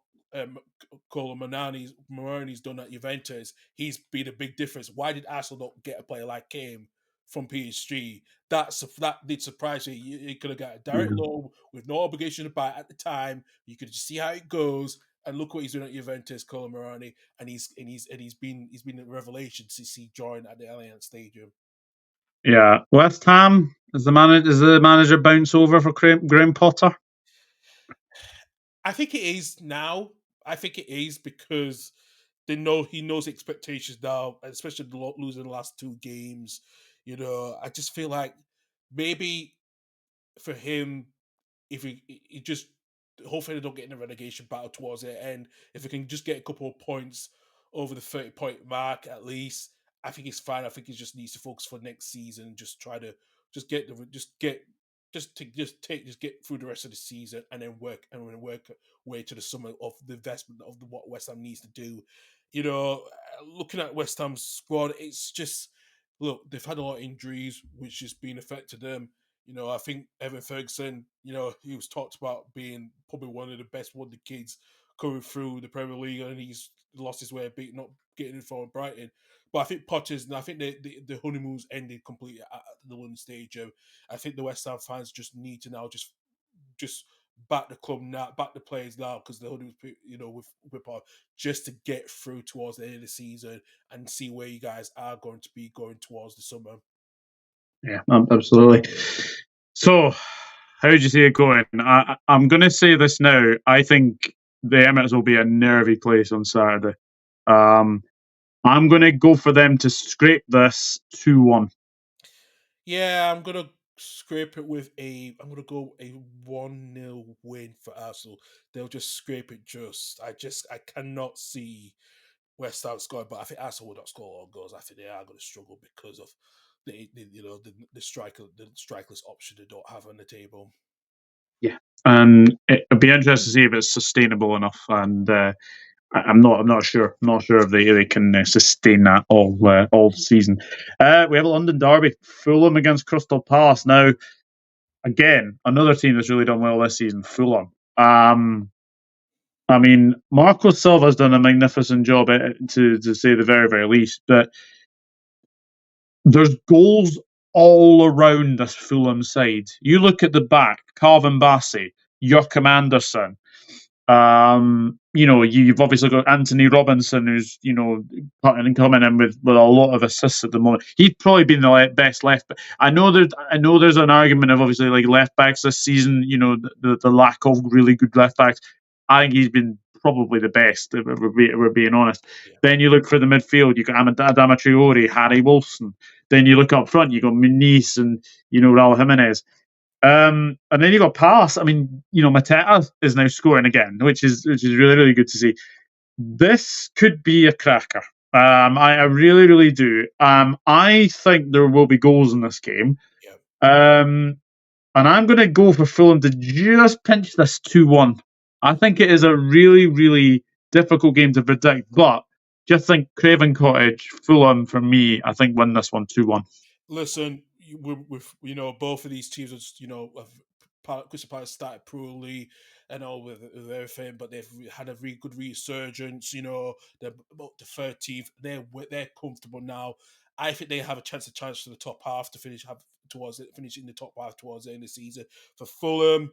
Colo Maroni's done at Juventus. He's been a big difference. Why did Arsenal not get a player like him from PSG? That did surprise me. You could have got a direct Mm. loan with no obligation to buy at the time. You could just see how it goes. And look what he's doing at Juventus, Colo Maroni, and he's been a revelation since he joined at the Allianz Stadium. Yeah, West Ham is the manager bounce over for Graham Potter? I think it is now. I think it is because he knows expectations now, especially losing the last two games. I just feel like maybe for him, if he just hopefully they don't get in a relegation battle towards the end. If he can just get a couple of points over the 30-point mark at least, I think he's fine. I think he just needs to focus for next season and just try to just get through the rest of the season and then work way to the summit of the investment of what West Ham needs to do. Looking at West Ham's squad, it's just look, they've had a lot of injuries, which has been affected them. I think Evan Ferguson, he was talked about being probably one of the best wonder kids coming through the Premier League, and he's lost his way a bit, not getting in for Brighton. But I think I think the honeymoon's ended completely at the London Stadium. I think the West Ham fans just need to now just back the club now, back the players now, because the honeymoon's with Whipper, just to get through towards the end of the season and see where you guys are going to be going towards the summer. Yeah, absolutely. So, how do you see it going? I'm going to say this now. I think the Emirates will be a nervy place on Saturday. Um, I'm going to go for them to scrape this 2-1. Yeah, I'm gonna scrape it with I'm gonna go a 1-0 win for Arsenal. They'll just scrape it I cannot see West Ham scoring, but I think Arsenal will not score a lot of goals. I think they are gonna struggle because of the strikerless option they don't have on the table. Yeah, and it'd be interesting to see if it's sustainable enough. And I'm not sure. I'm not sure if they can sustain that all season. We have a London derby, Fulham against Crystal Palace. Now, again, another team that's really done well this season, Fulham. I mean, Marco Silva's done a magnificent job, to say the very, very least. But there's goals all around this Fulham side. You look at the back, Calvin Bassey, Joachim Anderson. You've obviously got Anthony Robinson, who's coming in with a lot of assists at the moment. He'd probably been the best left back. I know there's an argument of obviously like left backs this season. The lack of really good left backs. I think he's been probably the best, if we're being honest. Yeah. Then you look for the midfield. You got Adama Traore, Harry Wilson. Then you look up front. You got Muniz and Raul Jimenez. And then you got Palace. I mean, Mateta is now scoring again, which is really, really good to see. This could be a cracker. I really, really do. I think there will be goals in this game. Yeah. And I'm going to go for Fulham to just pinch this 2-1. I think it is a really, really difficult game to predict, but just think Craven Cottage, Fulham for me, I think win this one 2-1. Listen, with both of these teams, are just, Crystal Palace started poorly and all with everything, but they've had a really good resurgence. They're about the 13th. They're comfortable now. I think they have a chance to the top half to finish in the top half towards the end of the season. For Fulham,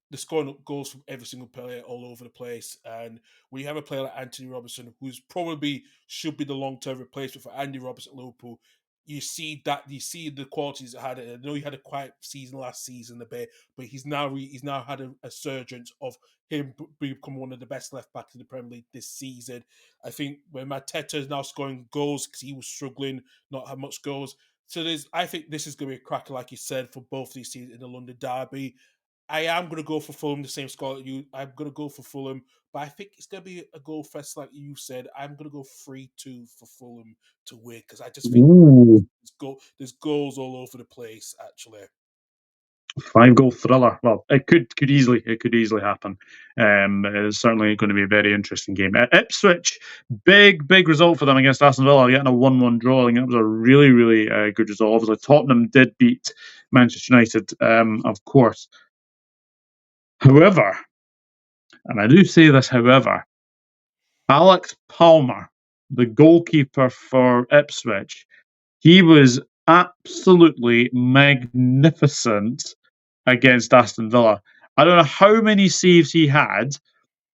they're scoring goals from every single player all over the place. And we have a player like Anthony Robinson, who's probably should be the long term replacement for Andy Robertson at Liverpool. you see the qualities he had. I know he had a quiet season last season a bit, but he's now had a surgence of him become one of the best left backs in the Premier League this season. I think when Mateta is now scoring goals because he was struggling, not have much goals. So I think this is going to be a cracker, like you said, for both these teams in the London derby. I am going to go for Fulham, the same score that you. I'm going to go for Fulham, but I think it's going to be a goal fest, like you said. I'm going to go 3-2 for Fulham to win because I just think Ooh, there's goals all over the place. Actually, 5-goal thriller. Well, it could easily happen. It's certainly going to be a very interesting game. Ipswich, big result for them against Aston Villa, getting a 1-1 draw. I think that was a really good result. Obviously, Tottenham did beat Manchester United, of course. However, and I do say this, however, Alex Palmer, the goalkeeper for Ipswich, he was absolutely magnificent against Aston Villa. I don't know how many saves he had.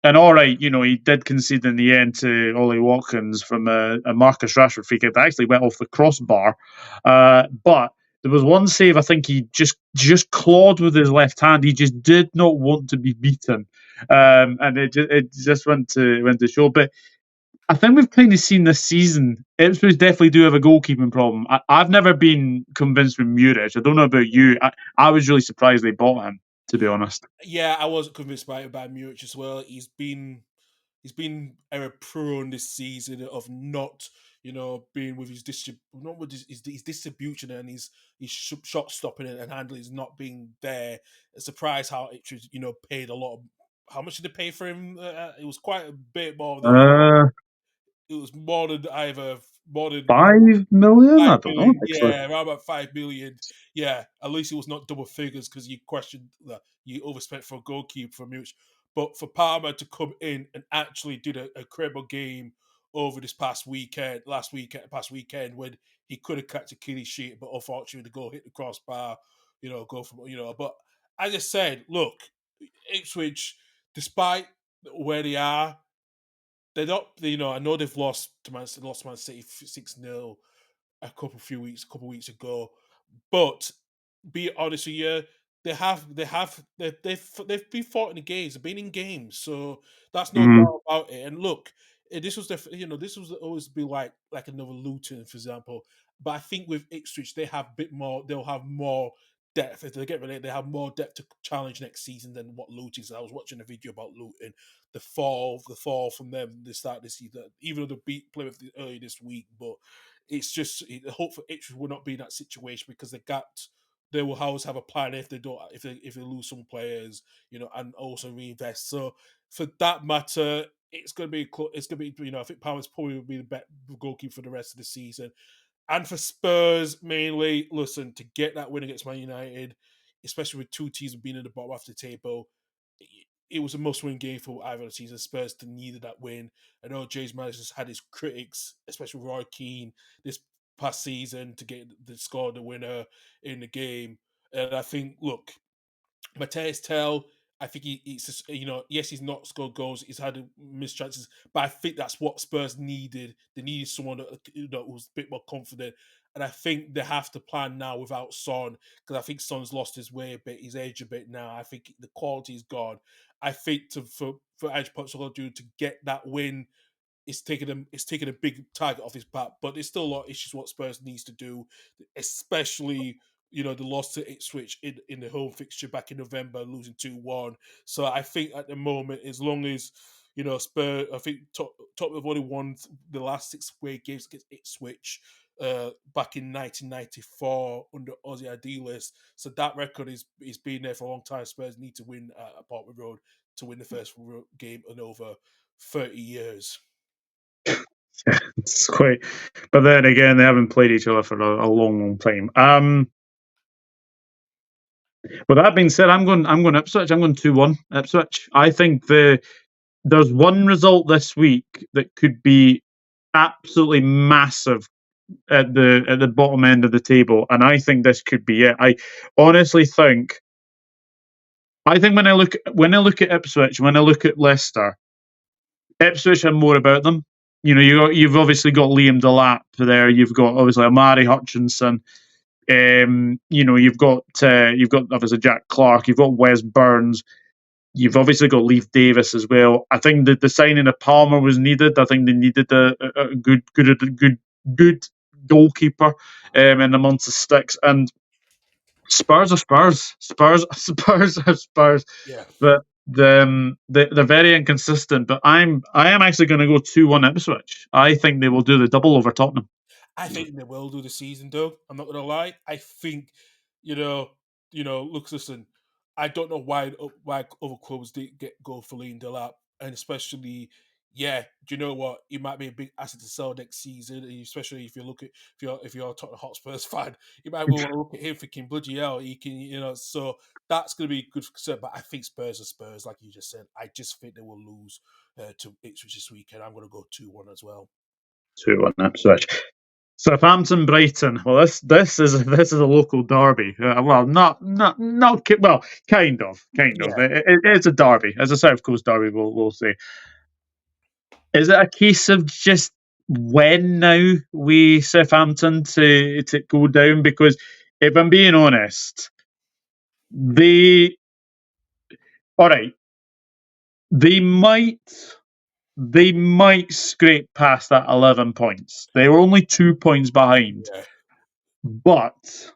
And all right, he did concede in the end to Ollie Watkins from a Marcus Rashford free kick that actually went off the crossbar. But there was one save I think he just clawed with his left hand. He just did not want to be beaten, and it just went to show. But I think we've kind of seen this season. Ipswich definitely do have a goalkeeping problem. I've never been convinced with Muric. I don't know about you. I was really surprised they bought him, to be honest. yeah, I wasn't convinced by Muric as well. He's been error prone this season of not, being with not with his distribution and his shot stopping and handling is not being there. A surprise how it was, paid a lot of. How much did they pay for him? It was quite a bit more than Uh, it was more than either more than 5 million? I don't know 5 million, actually. yeah, around about 5 million. Yeah, at least it was not double figures because you questioned that you overspent for a goalkeeper for Munich. But for Palmer to come in and actually did a incredible game over this past weekend when he could have catch a clean sheet, but unfortunately the goal hit the crossbar. Go from But as I said, look, Ipswich, despite where they are, they're not. I know they've lost Man City 6-0 a couple weeks ago. But be honest with you, they've been fought in the games. They've been in games, so that's no Hmm. doubt about it. And look, this was always be like another Luton, for example. But I think with Ipswich, they have a bit more. They'll have more depth if they get relegated. They have more depth to challenge next season than what Luton is. I was watching a video about Luton, the fall from them. They start this season, even though they beat Plymouth early this week, but it's just the hope for Ipswich will not be in that situation because they will always have a plan if they don't if they lose some players, and also reinvest. So for that matter, it's gonna be I think Palmer's probably will be the best goalkeeper for the rest of the season. And for Spurs, mainly, listen, to get that win against Man United, especially with two teams being in the bottom half of the table, it was a must-win game for either of the season. Spurs needed that win. I know James Madison's had his critics, especially Roy Keane, this past season to get the score the winner in the game. And I think, look, Mateus Tell, I think he's just, yes, he's not scored goals, he's had missed chances, but I think that's what Spurs needed. They needed someone that was a bit more confident. And I think they have to plan now without Son, because I think Son's lost his way a bit, his age a bit now. I think the quality is gone. I think for Ange Postecoglou to get that win, it's taken a big target off his back, but there's still a lot of issues what Spurs needs to do, especially the loss to Ipswich in the home fixture back in November, losing 2-1. So I think at the moment, as long as Spurs, I think top have only won the last 6 away games against Ipswich. Back in 1994 under Ozzy Ardiles, so that record is been there for a long time. Spurs need to win at Portman Road to win the first game in over 30 years. It's quite, but then again, they haven't played each other for a long time. With that being said, I'm going Ipswich. I'm going 2-1 Ipswich. I think there's one result this week that could be absolutely massive at the bottom end of the table, and I think this could be it. I honestly think. I think when I look at Ipswich, when I look at Leicester, Ipswich have more about them. you've obviously got Liam Delap there. You've got obviously Amari Hutchinson. You've got obviously Jack Clark. You've got Wes Burns. You've obviously got Leif Davis as well. I think that the signing of Palmer was needed. I think they needed a good goalkeeper in the months of sticks. And Spurs are Spurs. Spurs are Spurs. Yeah. But they're very inconsistent. But I am actually going to go 2-1 Ipswich. I think they will do the double over Tottenham. I think they will do the season, Doug. I'm not gonna lie. I think, look, listen. I don't know why other clubs didn't go for Liam Delap, and especially, yeah. Do you know what? He might be a big asset to sell next season, and especially if you're a Tottenham Hotspurs fan, you might want to look at him thinking, bloody hell, he can. So that's gonna be good for concern. But I think Spurs are Spurs, like you just said. I just think they will lose to Ipswich this weekend. I'm gonna go 2-1 as well. 2-1 Ipswich. Southampton, Brighton. Well, this is a local derby. Well, kind of. Yeah. It's a derby. As a South Coast derby, we'll say. Is it a case of just when now we Southampton to go down? Because if I'm being honest, all right, they might scrape past that 11 points. They were only 2 points behind. Yeah. But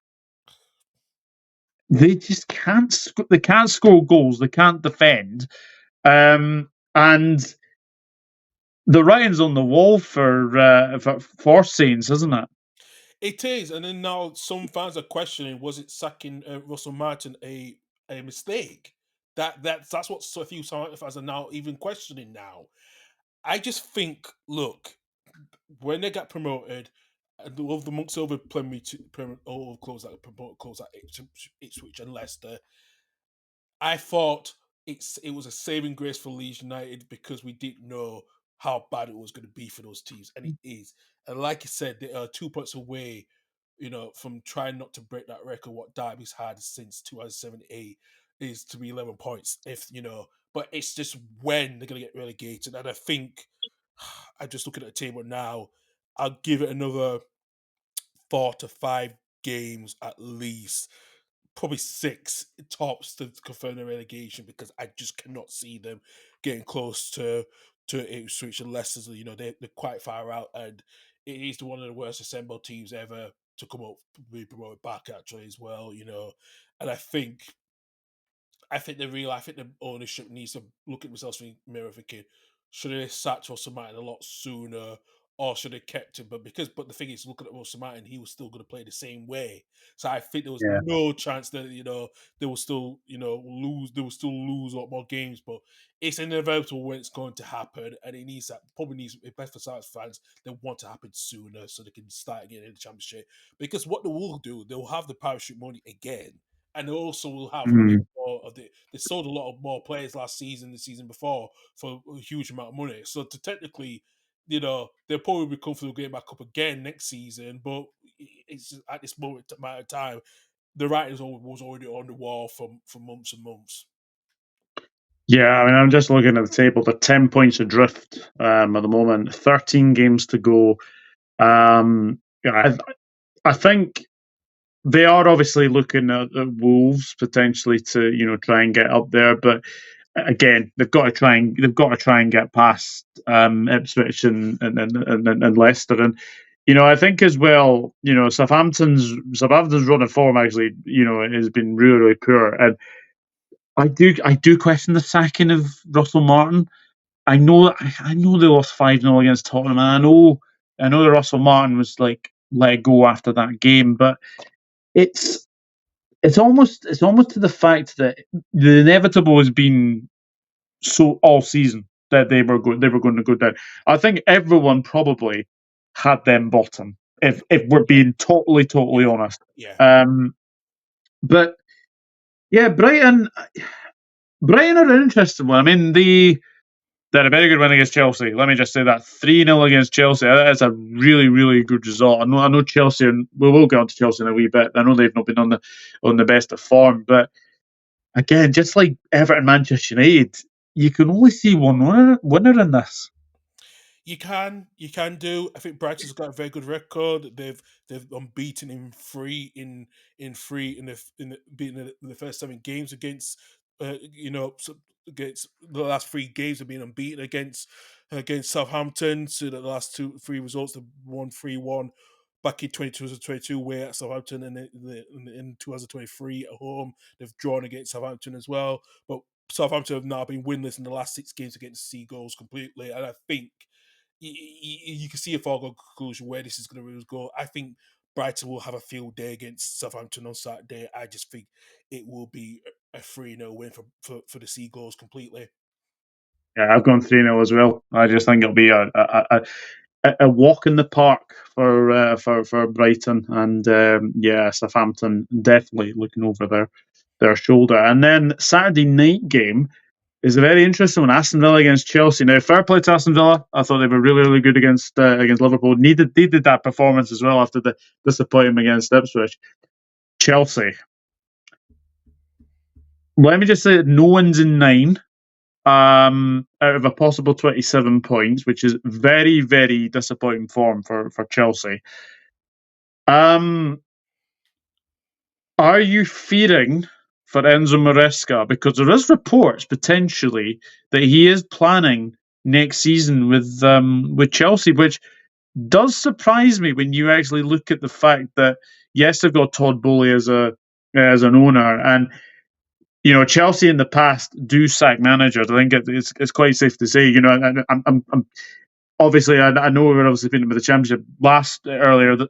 they just can't. They can't score goals. They can't defend, and the writing's on the wall for Saints, isn't it? It is, and then now some fans are questioning: was it sacking Russell Martin a mistake? That's what so few fans are now even questioning. Now, I just think, look, when they got promoted, of the months over all clubs that promoted clubs like Ipswich and Leicester, I thought it was a saving grace for Leeds United because we didn't know how bad it was going to be for those teams, and it is. And like I said, they are 2 points away, from trying not to break that record what Derby's had since 2007-8 is to be 11 points. But it's just when they're going to get relegated, and I think I just looking at the table now, I'll give it another 4 to 5 games at least, probably 6 tops to confirm the relegation because I just cannot see them getting close to Ipswich and Leicester. They're quite far out, and it is one of the worst assembled teams ever to come up, be promoted back actually as well. And I think the ownership needs to look at themselves in the mirror thinking, should they have sacked Russell Martin a lot sooner or should they have kept him? But the thing is, looking at Russell Martin, he was still going to play the same way. So I think there was Yeah. no chance that, they will still, lose. They will still lose a lot more games, but it's inevitable when it's going to happen. And it needs best for South fans, they want to happen sooner so they can start getting in the championship. Because what they will do, they'll have the parachute money again. And they also will have a bit more of they sold a lot of more players last season, the season before, for a huge amount of money. So to technically, they'll probably be comfortable getting back up again next season. But it's just, at this moment of time, the writing was already on the wall for months and months. Yeah, I mean, I'm just looking at the table. They're 10 points adrift at the moment. 13 games to go. I think they are obviously looking at Wolves potentially to try and get up there, but again, they've got to try and get past Ipswich and Leicester, and I think as well, Southampton's run of form actually has been really, really poor, and I do question the sacking of Russell Martin. I know they lost 5-0 against Tottenham, and I know that Russell Martin was like let go after that game, but it's almost to the fact that the inevitable has been so all season that they were going to go down. I think everyone probably had them bottom. If we're being totally honest. Yeah. But yeah, Brighton are an interesting one. I mean, they had a very good win against Chelsea. Let me just say that 3-0 against Chelsea. That's a really, really good result. I know Chelsea, and we will get on to Chelsea in a wee bit. I know they've not been on the best of form, but again, just like Everton, Manchester United, you can only see one winner in this. You can do. I think Brighton's got a very good record. They've unbeaten in beaten in the first 7 games against against the last 3 games have been unbeaten against Southampton. So the last 3 results they've won 3-1 back in 2022 away at Southampton, and in 2023 at home they've drawn against Southampton as well. But Southampton have now been winless in the last 6 games against Seagulls completely, and I think you can see a foregone conclusion where this is going to really go. I think Brighton will have a field day against Southampton on Saturday. I just think it will be a 3-0 win for the Seagulls completely. Yeah, I've gone 3-0 as well. I just think it'll be a walk in the park for Brighton, and yeah, Southampton definitely looking over their shoulder. And then Saturday night game is a very interesting one. Aston Villa against Chelsea. Now, fair play to Aston Villa. I thought they were really, really good against Liverpool. Needed that performance as well after the disappointment against Ipswich. Chelsea. Let me just say that no one's in 9 out of a possible 27 points, which is very, very disappointing form for Chelsea. Are you fearing for Enzo Maresca? Because there is reports potentially that he is planning next season with Chelsea, which does surprise me when you actually look at the fact that yes, they've got Todd Bowley as an owner, and Chelsea in the past do sack managers. I think it's quite safe to say. I'm obviously I know we were obviously thinking about the championship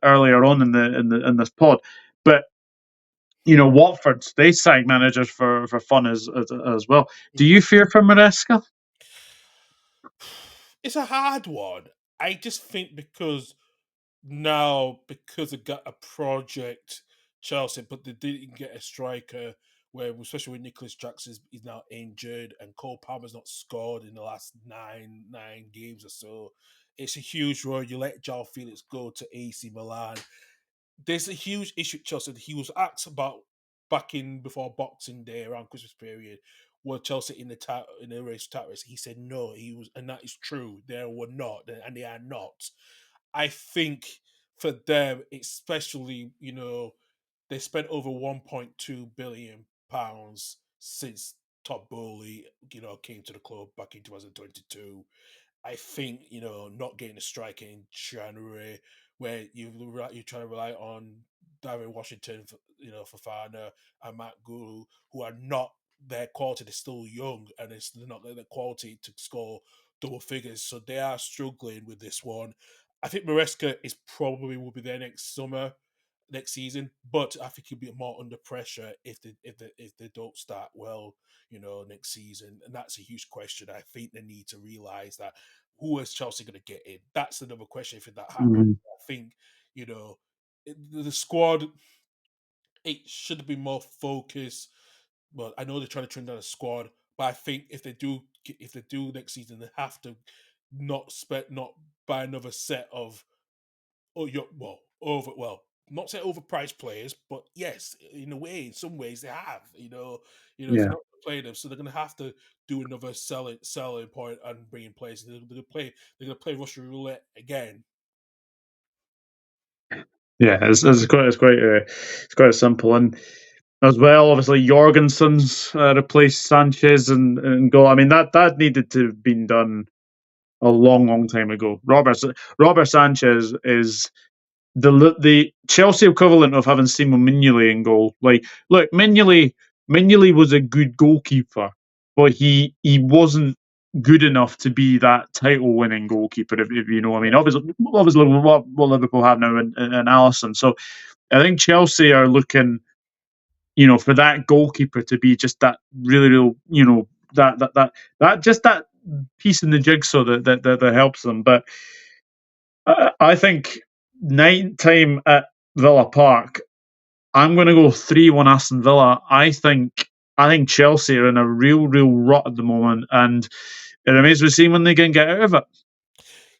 earlier on in this pod, but Watford, they sign managers for fun as well. Do you fear for Maresca? It's a hard one. I just think because they got a project Chelsea, but they didn't get a striker. Where especially with Nicholas Jackson is now injured and Cole Palmer's not scored in the last nine games or so. It's a huge role. You let João Felix go to AC Milan. There's a huge issue with Chelsea. He was asked about back in before Boxing Day around Christmas period. Were Chelsea in the race title race? He said no. He was, and that is true. They were not, and they are not. I think for them, especially, they spent over 1.2 billion pounds since Todd Bowley, came to the club back in 2022. I think not getting a striker in January, where you're trying to rely on Darren Washington, Fofana and Matt Gulu, who are not their quality. They're still young, and they're not their quality to score double figures. So they are struggling with this one. I think Maresca is probably will be there next season, but I think he'll be more under pressure if they don't start well, next season, and that's a huge question. I think they need to realize that who is Chelsea going to get in? That's another question if that happens. Mm-hmm. I think the squad it should be more focused. But I know they're trying to trim down the squad, but I think if they do next season, they have to not buy another set of not say overpriced players, but yes, in a way, in some ways they have. They're Yeah. not playing them, so they're going to have to do another selling point and bring in players. They're going to play Russian roulette again. Yeah, it's quite simple, and as well, obviously Jorgensen's replaced Sanchez and goal. I mean that needed to have been done a long, long time ago. Robert Sanchez is the Chelsea equivalent of having Simon Mignolet in goal. Like, look, Mignolet was a good goalkeeper, but he wasn't good enough to be that title winning goalkeeper. If you know what I mean. Obviously, what Liverpool have now in Alisson. So I think Chelsea are looking, for that goalkeeper to be just that really, real, that just that piece in the jigsaw that helps them. But I think night time at Villa Park, I'm going to go 3-1 Aston Villa. I think Chelsea are in a real, real rut at the moment, and it remains to be seen when they can get out of it.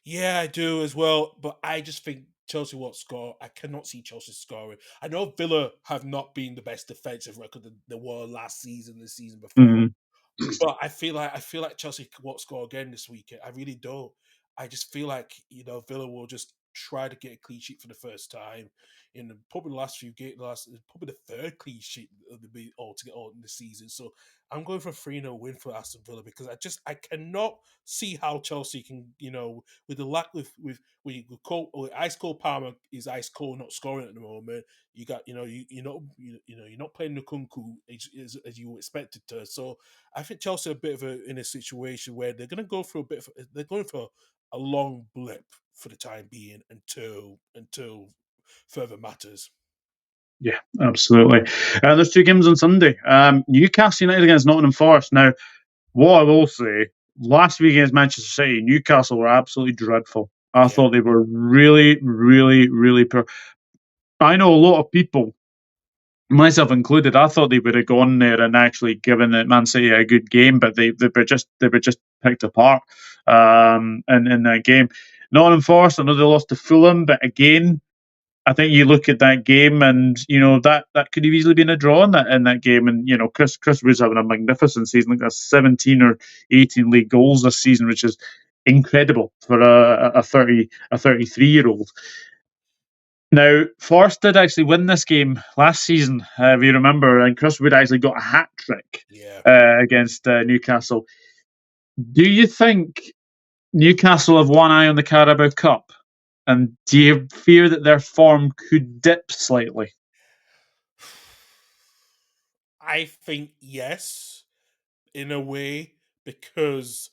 Yeah, I do as well, but I just think Chelsea won't score. I cannot see Chelsea scoring. I know Villa have not been the best defensive record that they were last season, the season before, Mm-hmm. but I feel like Chelsea won't score again this weekend. I really don't. I just feel like Villa will just try to get a clean sheet for the first time in probably the last few games. Probably the third clean sheet they'll be all to get all in the season. So I'm going for a 3-0 win for Aston Villa because I cannot see how Chelsea can with the lack with ice cold Palmer is ice cold not scoring at the moment. You got you're not playing Nkunku as you expected to. So I think Chelsea are a bit in a situation where they're going to go through they're going for a long blip for the time being until further matters. Yeah, absolutely. There's two games on Sunday. Newcastle United against Nottingham Forest. Now, what I will say, last week against Manchester City, Newcastle were absolutely dreadful. I Yeah, thought they were really, really, really poor. I know a lot of people, myself included, I thought they would have gone there and actually given Man City a good game, but they were just picked apart in that game. Nottingham Forest, I know they lost to Fulham, but again, I think you look at that game, and that could have easily been a draw in that game. And Chris Wood's having a magnificent season, like that's 17 or 18 league goals this season, which is incredible for a 33-year-old. Now, Forest did actually win this game last season, if you remember, and Chris Wood actually got a hat trick yeah. against Newcastle. Do you think Newcastle have one eye on the Carabao Cup? And do you fear that their form could dip slightly? I think yes, in a way, because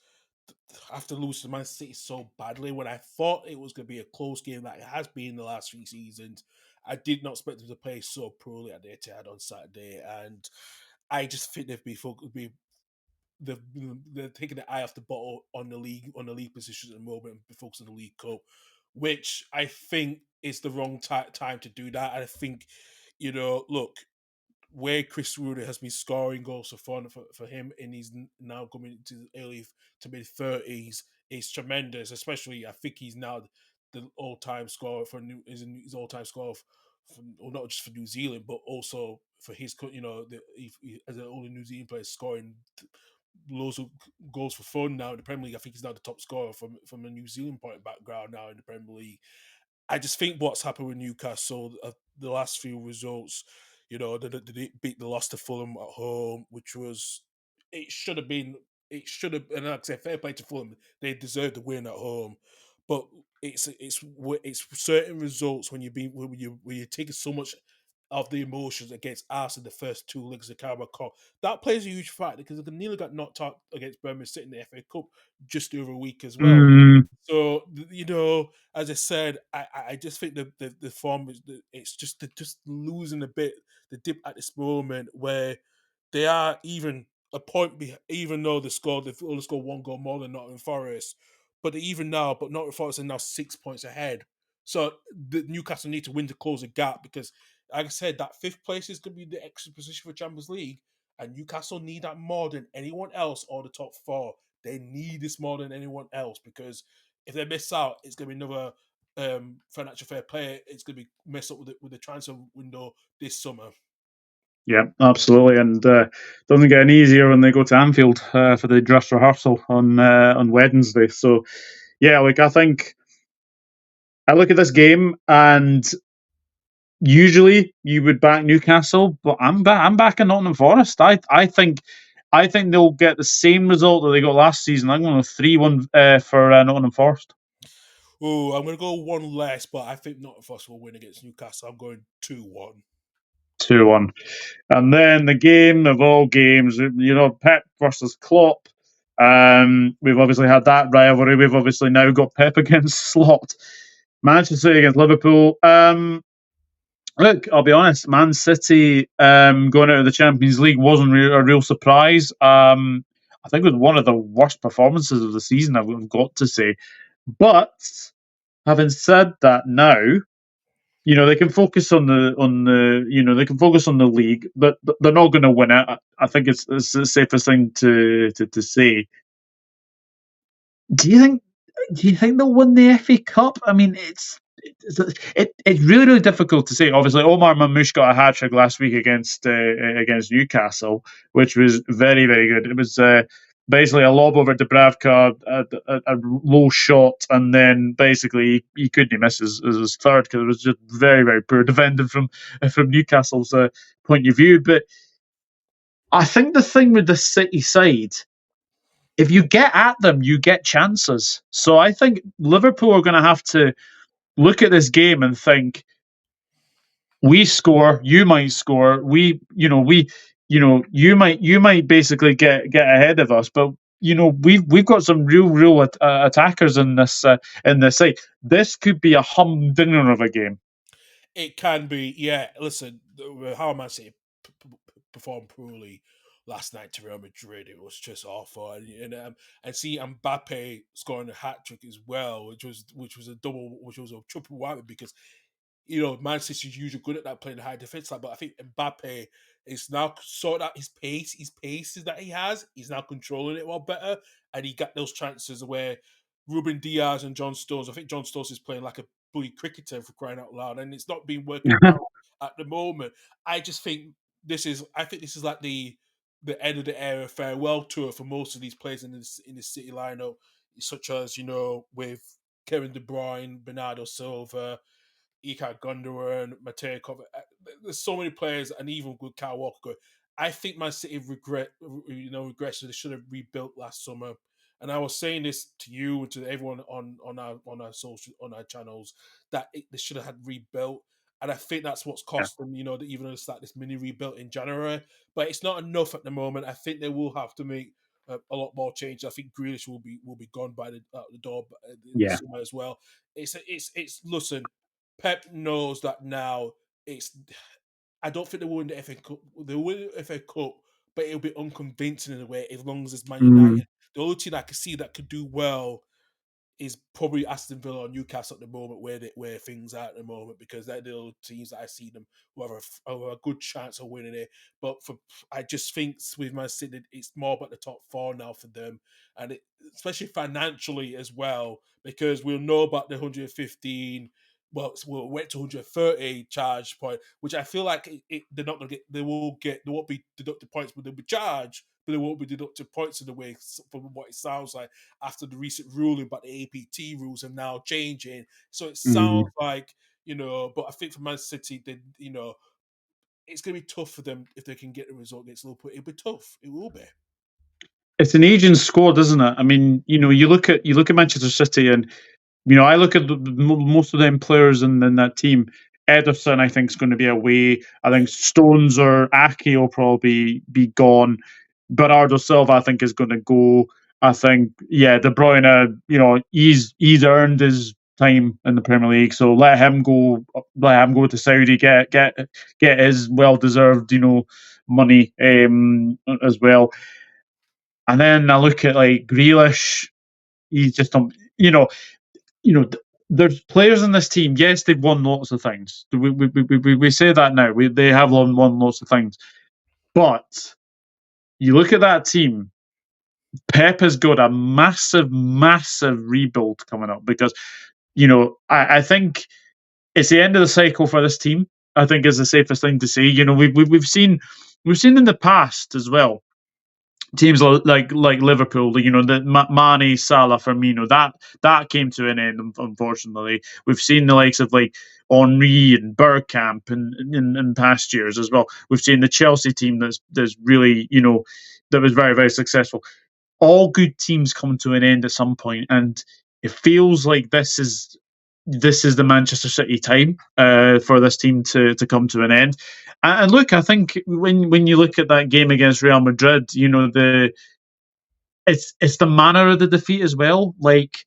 after losing to Man City so badly, when I thought it was going to be a close game like it has been in the last few seasons, I did not expect them to play so poorly at the Etihad on Saturday, and I just think they're, they're taking the eye off the bottle on the league positions at the moment and focusing on the League Cup, which I think is the wrong time to do that. And I think, look, where Chris Ruder has been scoring goals for fun for him in his now coming into the early to mid-30s is tremendous. Especially, I think he's now the all-time scorer his all-time scorer well, not just for New Zealand but also for his as an only New Zealand player scoring loads of goals for fun now in the Premier League. I think he's now the top scorer from a New Zealand point background now in the Premier League. I just think what's happened with Newcastle, the last few results, they lost to Fulham at home, which was it should have been. It should have, and like I said, fair play to Fulham. They deserved the win at home, but it's certain results when you're taking so much of the emotions against us in the first two legs of the Carabao Cup. That plays a huge factor because they nearly got knocked out against Birmingham City in the FA Cup just the other week as well. Mm, So as I said, I just think the form it's just they're just losing a bit the dip at this moment where they are even a even though they've only scored one goal more than Nottingham Forest, but Nottingham Forest are now 6 points ahead. So the Newcastle need to win to close the gap because, like I said, that fifth place is going to be the extra position for Champions League, and Newcastle need that more than anyone else or the top four. They need this more than anyone else because if they miss out, it's going to be another financial fair play. It's going to be messed up with the transfer window this summer. yeah, absolutely, and doesn't get any easier when they go to Anfield for the dress rehearsal on Wednesday. So, yeah, like I think I look at this game and usually you would back Newcastle, but I'm back in Nottingham Forest. I think they'll get the same result that they got last season. I'm going to 3-1 for Nottingham Forest. Oh, I'm going to go one less, but I think Nottingham Forest will win against Newcastle. I'm going 2-1. 2-1. And then the game of all games, Pep versus Klopp. We've obviously had that rivalry. We've obviously now got Pep against Slot. Manchester City against Liverpool. Look, I'll be honest. Man City going out of the Champions League wasn't a real surprise. I think it was one of the worst performances of the season, I've got to say. But having said that, now they can focus on they can focus on the league, but they're not going to win it. I think it's the safest thing to say. Do you think? Do you think they'll win the FA Cup? I mean, it's really really difficult to say. Obviously, Omar Mamouche got a hat trick last week against Newcastle, which was very very good. It was basically a lob over Dubravka, a low shot, and then basically he couldn't miss his third because it was just very, very poor defending from Newcastle's point of view. But I think the thing with the City side, if you get at them, you get chances. So I think Liverpool are going to have to look at this game and think, we score, you might score, you might basically get ahead of us, but we've got some real attackers in this side. This could be a humdinger of a game. It can be, yeah. Listen, how Man City performed poorly last night to Real Madrid. It was just awful, and see Mbappe scoring a hat trick as well, which was a triple whammy because Man City's usually good at that playing high defense, but I think Mbappe is now sorted out his pace. His pace that he has, he's now controlling it well better, and he got those chances where Ruben Diaz and John Stones. I think John Stones is playing like a bully cricketer for crying out loud, and it's not been working out at the moment. I just think this is like the end of the era farewell tour for most of these players in the City lineup, such as with Kevin De Bruyne, Bernardo Silva, Ilkay Gundogan, Mateo Kovacic. There's so many players, and even with Kyle Walker. I think Man City regrets they should have rebuilt last summer. And I was saying this to you and to everyone on our channels that they should have had rebuilt. And I think that's what's cost them, that even though they start this mini rebuild in January. But it's not enough at the moment. I think they will have to make a lot more change. I think Grealish will be gone by the door in the summer as well. It's listen. Pep knows that now. I don't think they will win the FA Cup. They will win the FA Cup, but it'll be unconvincing in a way. As long as it's Man United, the only team I can see that could do well is probably Aston Villa or Newcastle at the moment, where things are at the moment, because they're the only teams that I see them who have a good chance of winning it. But I just think with Man City, it's more about the top four now for them, and especially financially as well, because we'll know about the 115. Well, we'll wait to 130 charge point, which I feel like they're not going to get. They won't be deducted points, but they'll be charged, but they won't be deducted points in the way from what it sounds like after the recent ruling about the APT rules are now changing. So it sounds like, but I think for Man City, it's going to be tough for them if they can get the result against Liverpool. It'll be tough. It will be. It's an aging squad, isn't it? I mean, you look at Manchester City, and I look at most of them players in that team. Ederson, I think, is going to be away. I think Stones or Ake will probably be gone. Bernardo Silva, I think, is going to go. I think, De Bruyne, he's earned his time in the Premier League, so let him go. Let him go to Saudi, get his well deserved, money as well. And then I look at like Grealish. He's just there's players in this team. Yes, they've won lots of things. We say that now. They have won lots of things. But you look at that team, Pep has got a massive, massive rebuild coming up because, I think it's the end of the cycle for this team. I think is the safest thing to say. We've seen in the past as well. Teams like Liverpool, the Mane, Salah, Firmino, that came to an end, unfortunately. We've seen the likes of like Henry and Bergkamp in past years as well. We've seen the Chelsea team that's really, that was very, very successful. All good teams come to an end at some point, and it feels like this is the Manchester City time for this team to come to an end. And look, I think when you look at that game against Real Madrid, it's the manner of the defeat as well. Like,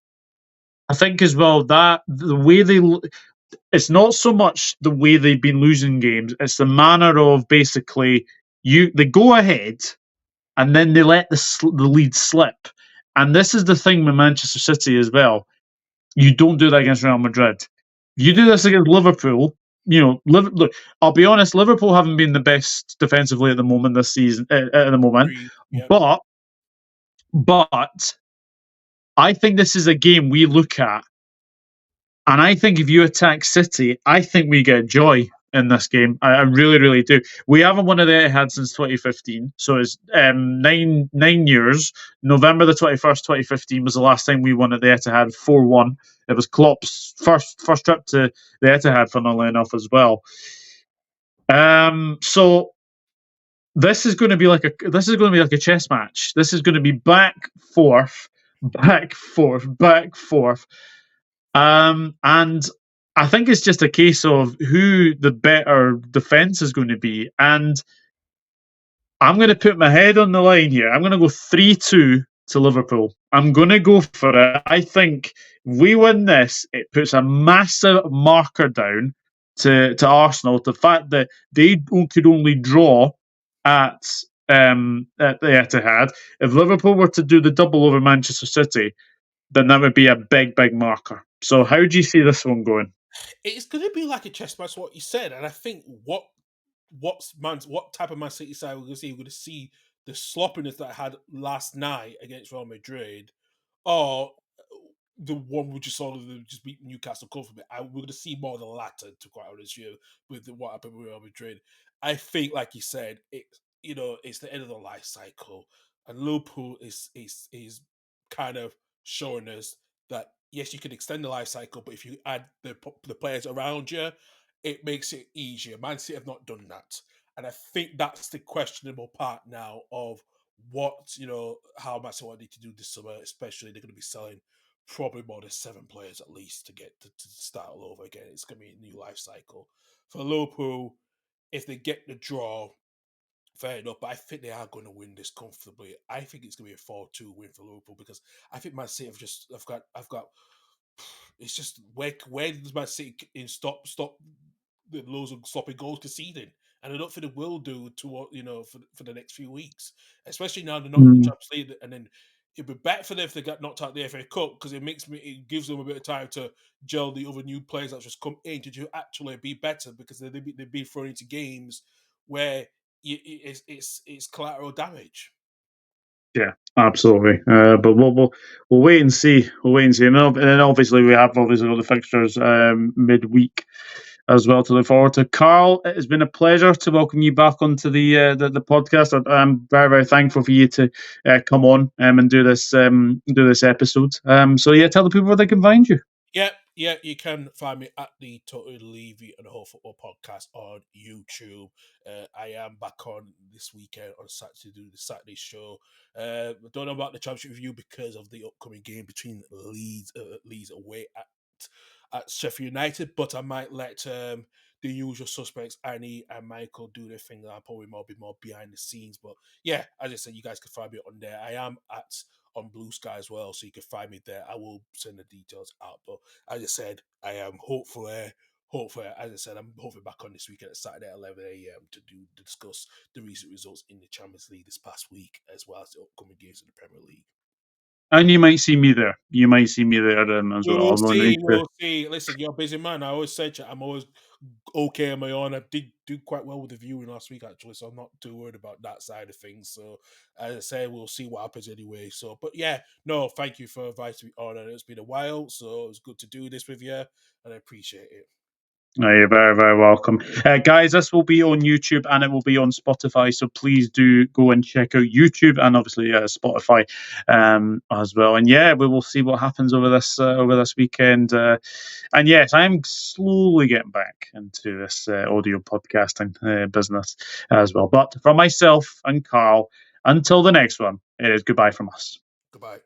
I think as well that the way it's not so much the way they've been losing games; it's the manner of basically they go ahead and then they let the lead slip. And this is the thing with Manchester City as well. You don't do that against Real Madrid. You do this against Liverpool. Look, I'll be honest. Liverpool haven't been the best defensively at the moment this season. At the moment, Yeah. but I think this is a game we look at, and I think if you attack City, I think we get joy in this game. I really, really do. We haven't won at the Etihad since 2015, so it's 9 years. November the 21st, 2015 was the last time we won at the Etihad, 4-1. It was Klopp's first trip to the Etihad, funnily enough, as well. So this is going to be like a chess match. This is going to be back, forth, back, forth, back, forth. And I think it's just a case of who the better defense is going to be. And I'm going to put my head on the line here. I'm going to go 3-2 to Liverpool. I'm going to go for it. I think if we win this, it puts a massive marker down to Arsenal. The fact that they could only draw at the Etihad. If Liverpool were to do the double over Manchester City, then that would be a big, big marker. So how do you see this one going? It's going to be like a chess match, what you said, and I think what type of Man City side we're going to see? We're going to see the sloppiness that I had last night against Real Madrid, or the one we just saw them just beat Newcastle comfortably. We're going to see more of the latter, to quite honest, with what happened with Real Madrid. I think, like you said, it's the end of the life cycle, and Liverpool is kind of showing us that yes, you can extend the life cycle, but if you add the players around you, it makes it easier. Man City have not done that, and I think that's the questionable part now of how Man City need to do this summer. Especially, they're going to be selling probably more than 7 players at least to get to start all over again. It's going to be a new life cycle for Liverpool. If they get the draw, fair enough, but I think they are going to win this comfortably. I think it's going to be a 4-2 win for Liverpool because I think Man City I've got. It's just where does Man City stop the loads of sloppy goals conceding? And I don't think it will do for the next few weeks, especially now they're not in the Champions League, and then it'd be better for them if they got knocked out the FA Cup because it gives them a bit of time to gel the other new players that just come in to actually be better because they've been thrown into games where it's collateral damage. Yeah, absolutely. But we'll wait and see. We'll wait and see. And then obviously we have all the fixtures midweek as well to look forward to. Karl, it has been a pleasure to welcome you back onto the podcast. I'm very, very thankful for you to come on and do this episode. So yeah, tell the people where they can find you. Yeah, you can find me at the Totally Levy and the Whole Football Podcast on YouTube. I am back on this weekend on Saturday to do the Saturday show. I don't know about the Championship Review because of the upcoming game between Leeds away at Sheffield United, but I might let the usual suspects, Annie and Michael, do their thing. I'll probably be more behind the scenes. But yeah, as I said, you guys can find me on there. I am on Blue Sky as well, so you can find me there. I will send the details out. But as I said, I am hopefully, as I said, I'm hopefully back on this weekend at Saturday at 11 a.m. to discuss the recent results in the Champions League this past week, as well as the upcoming games in the Premier League. And you might see me there. You might see me there then as well. We'll see. Listen, you're a busy man. I always said I'm always okay on my own. I did do quite well with the viewing last week, actually, so I'm not too worried about that side of things. So, as I say, we'll see what happens anyway. So, but yeah, no, thank you for inviting me on. And it's been a while, so it was good to do this with you, and I appreciate it. No, you're very, very welcome. Guys, this will be on YouTube and it will be on Spotify, so please do go and check out YouTube and obviously Spotify as well. And yeah, we will see what happens over this weekend. And yes, I'm slowly getting back into this audio podcasting business as well. But for myself and Karl, until the next one, it is goodbye from us. Goodbye.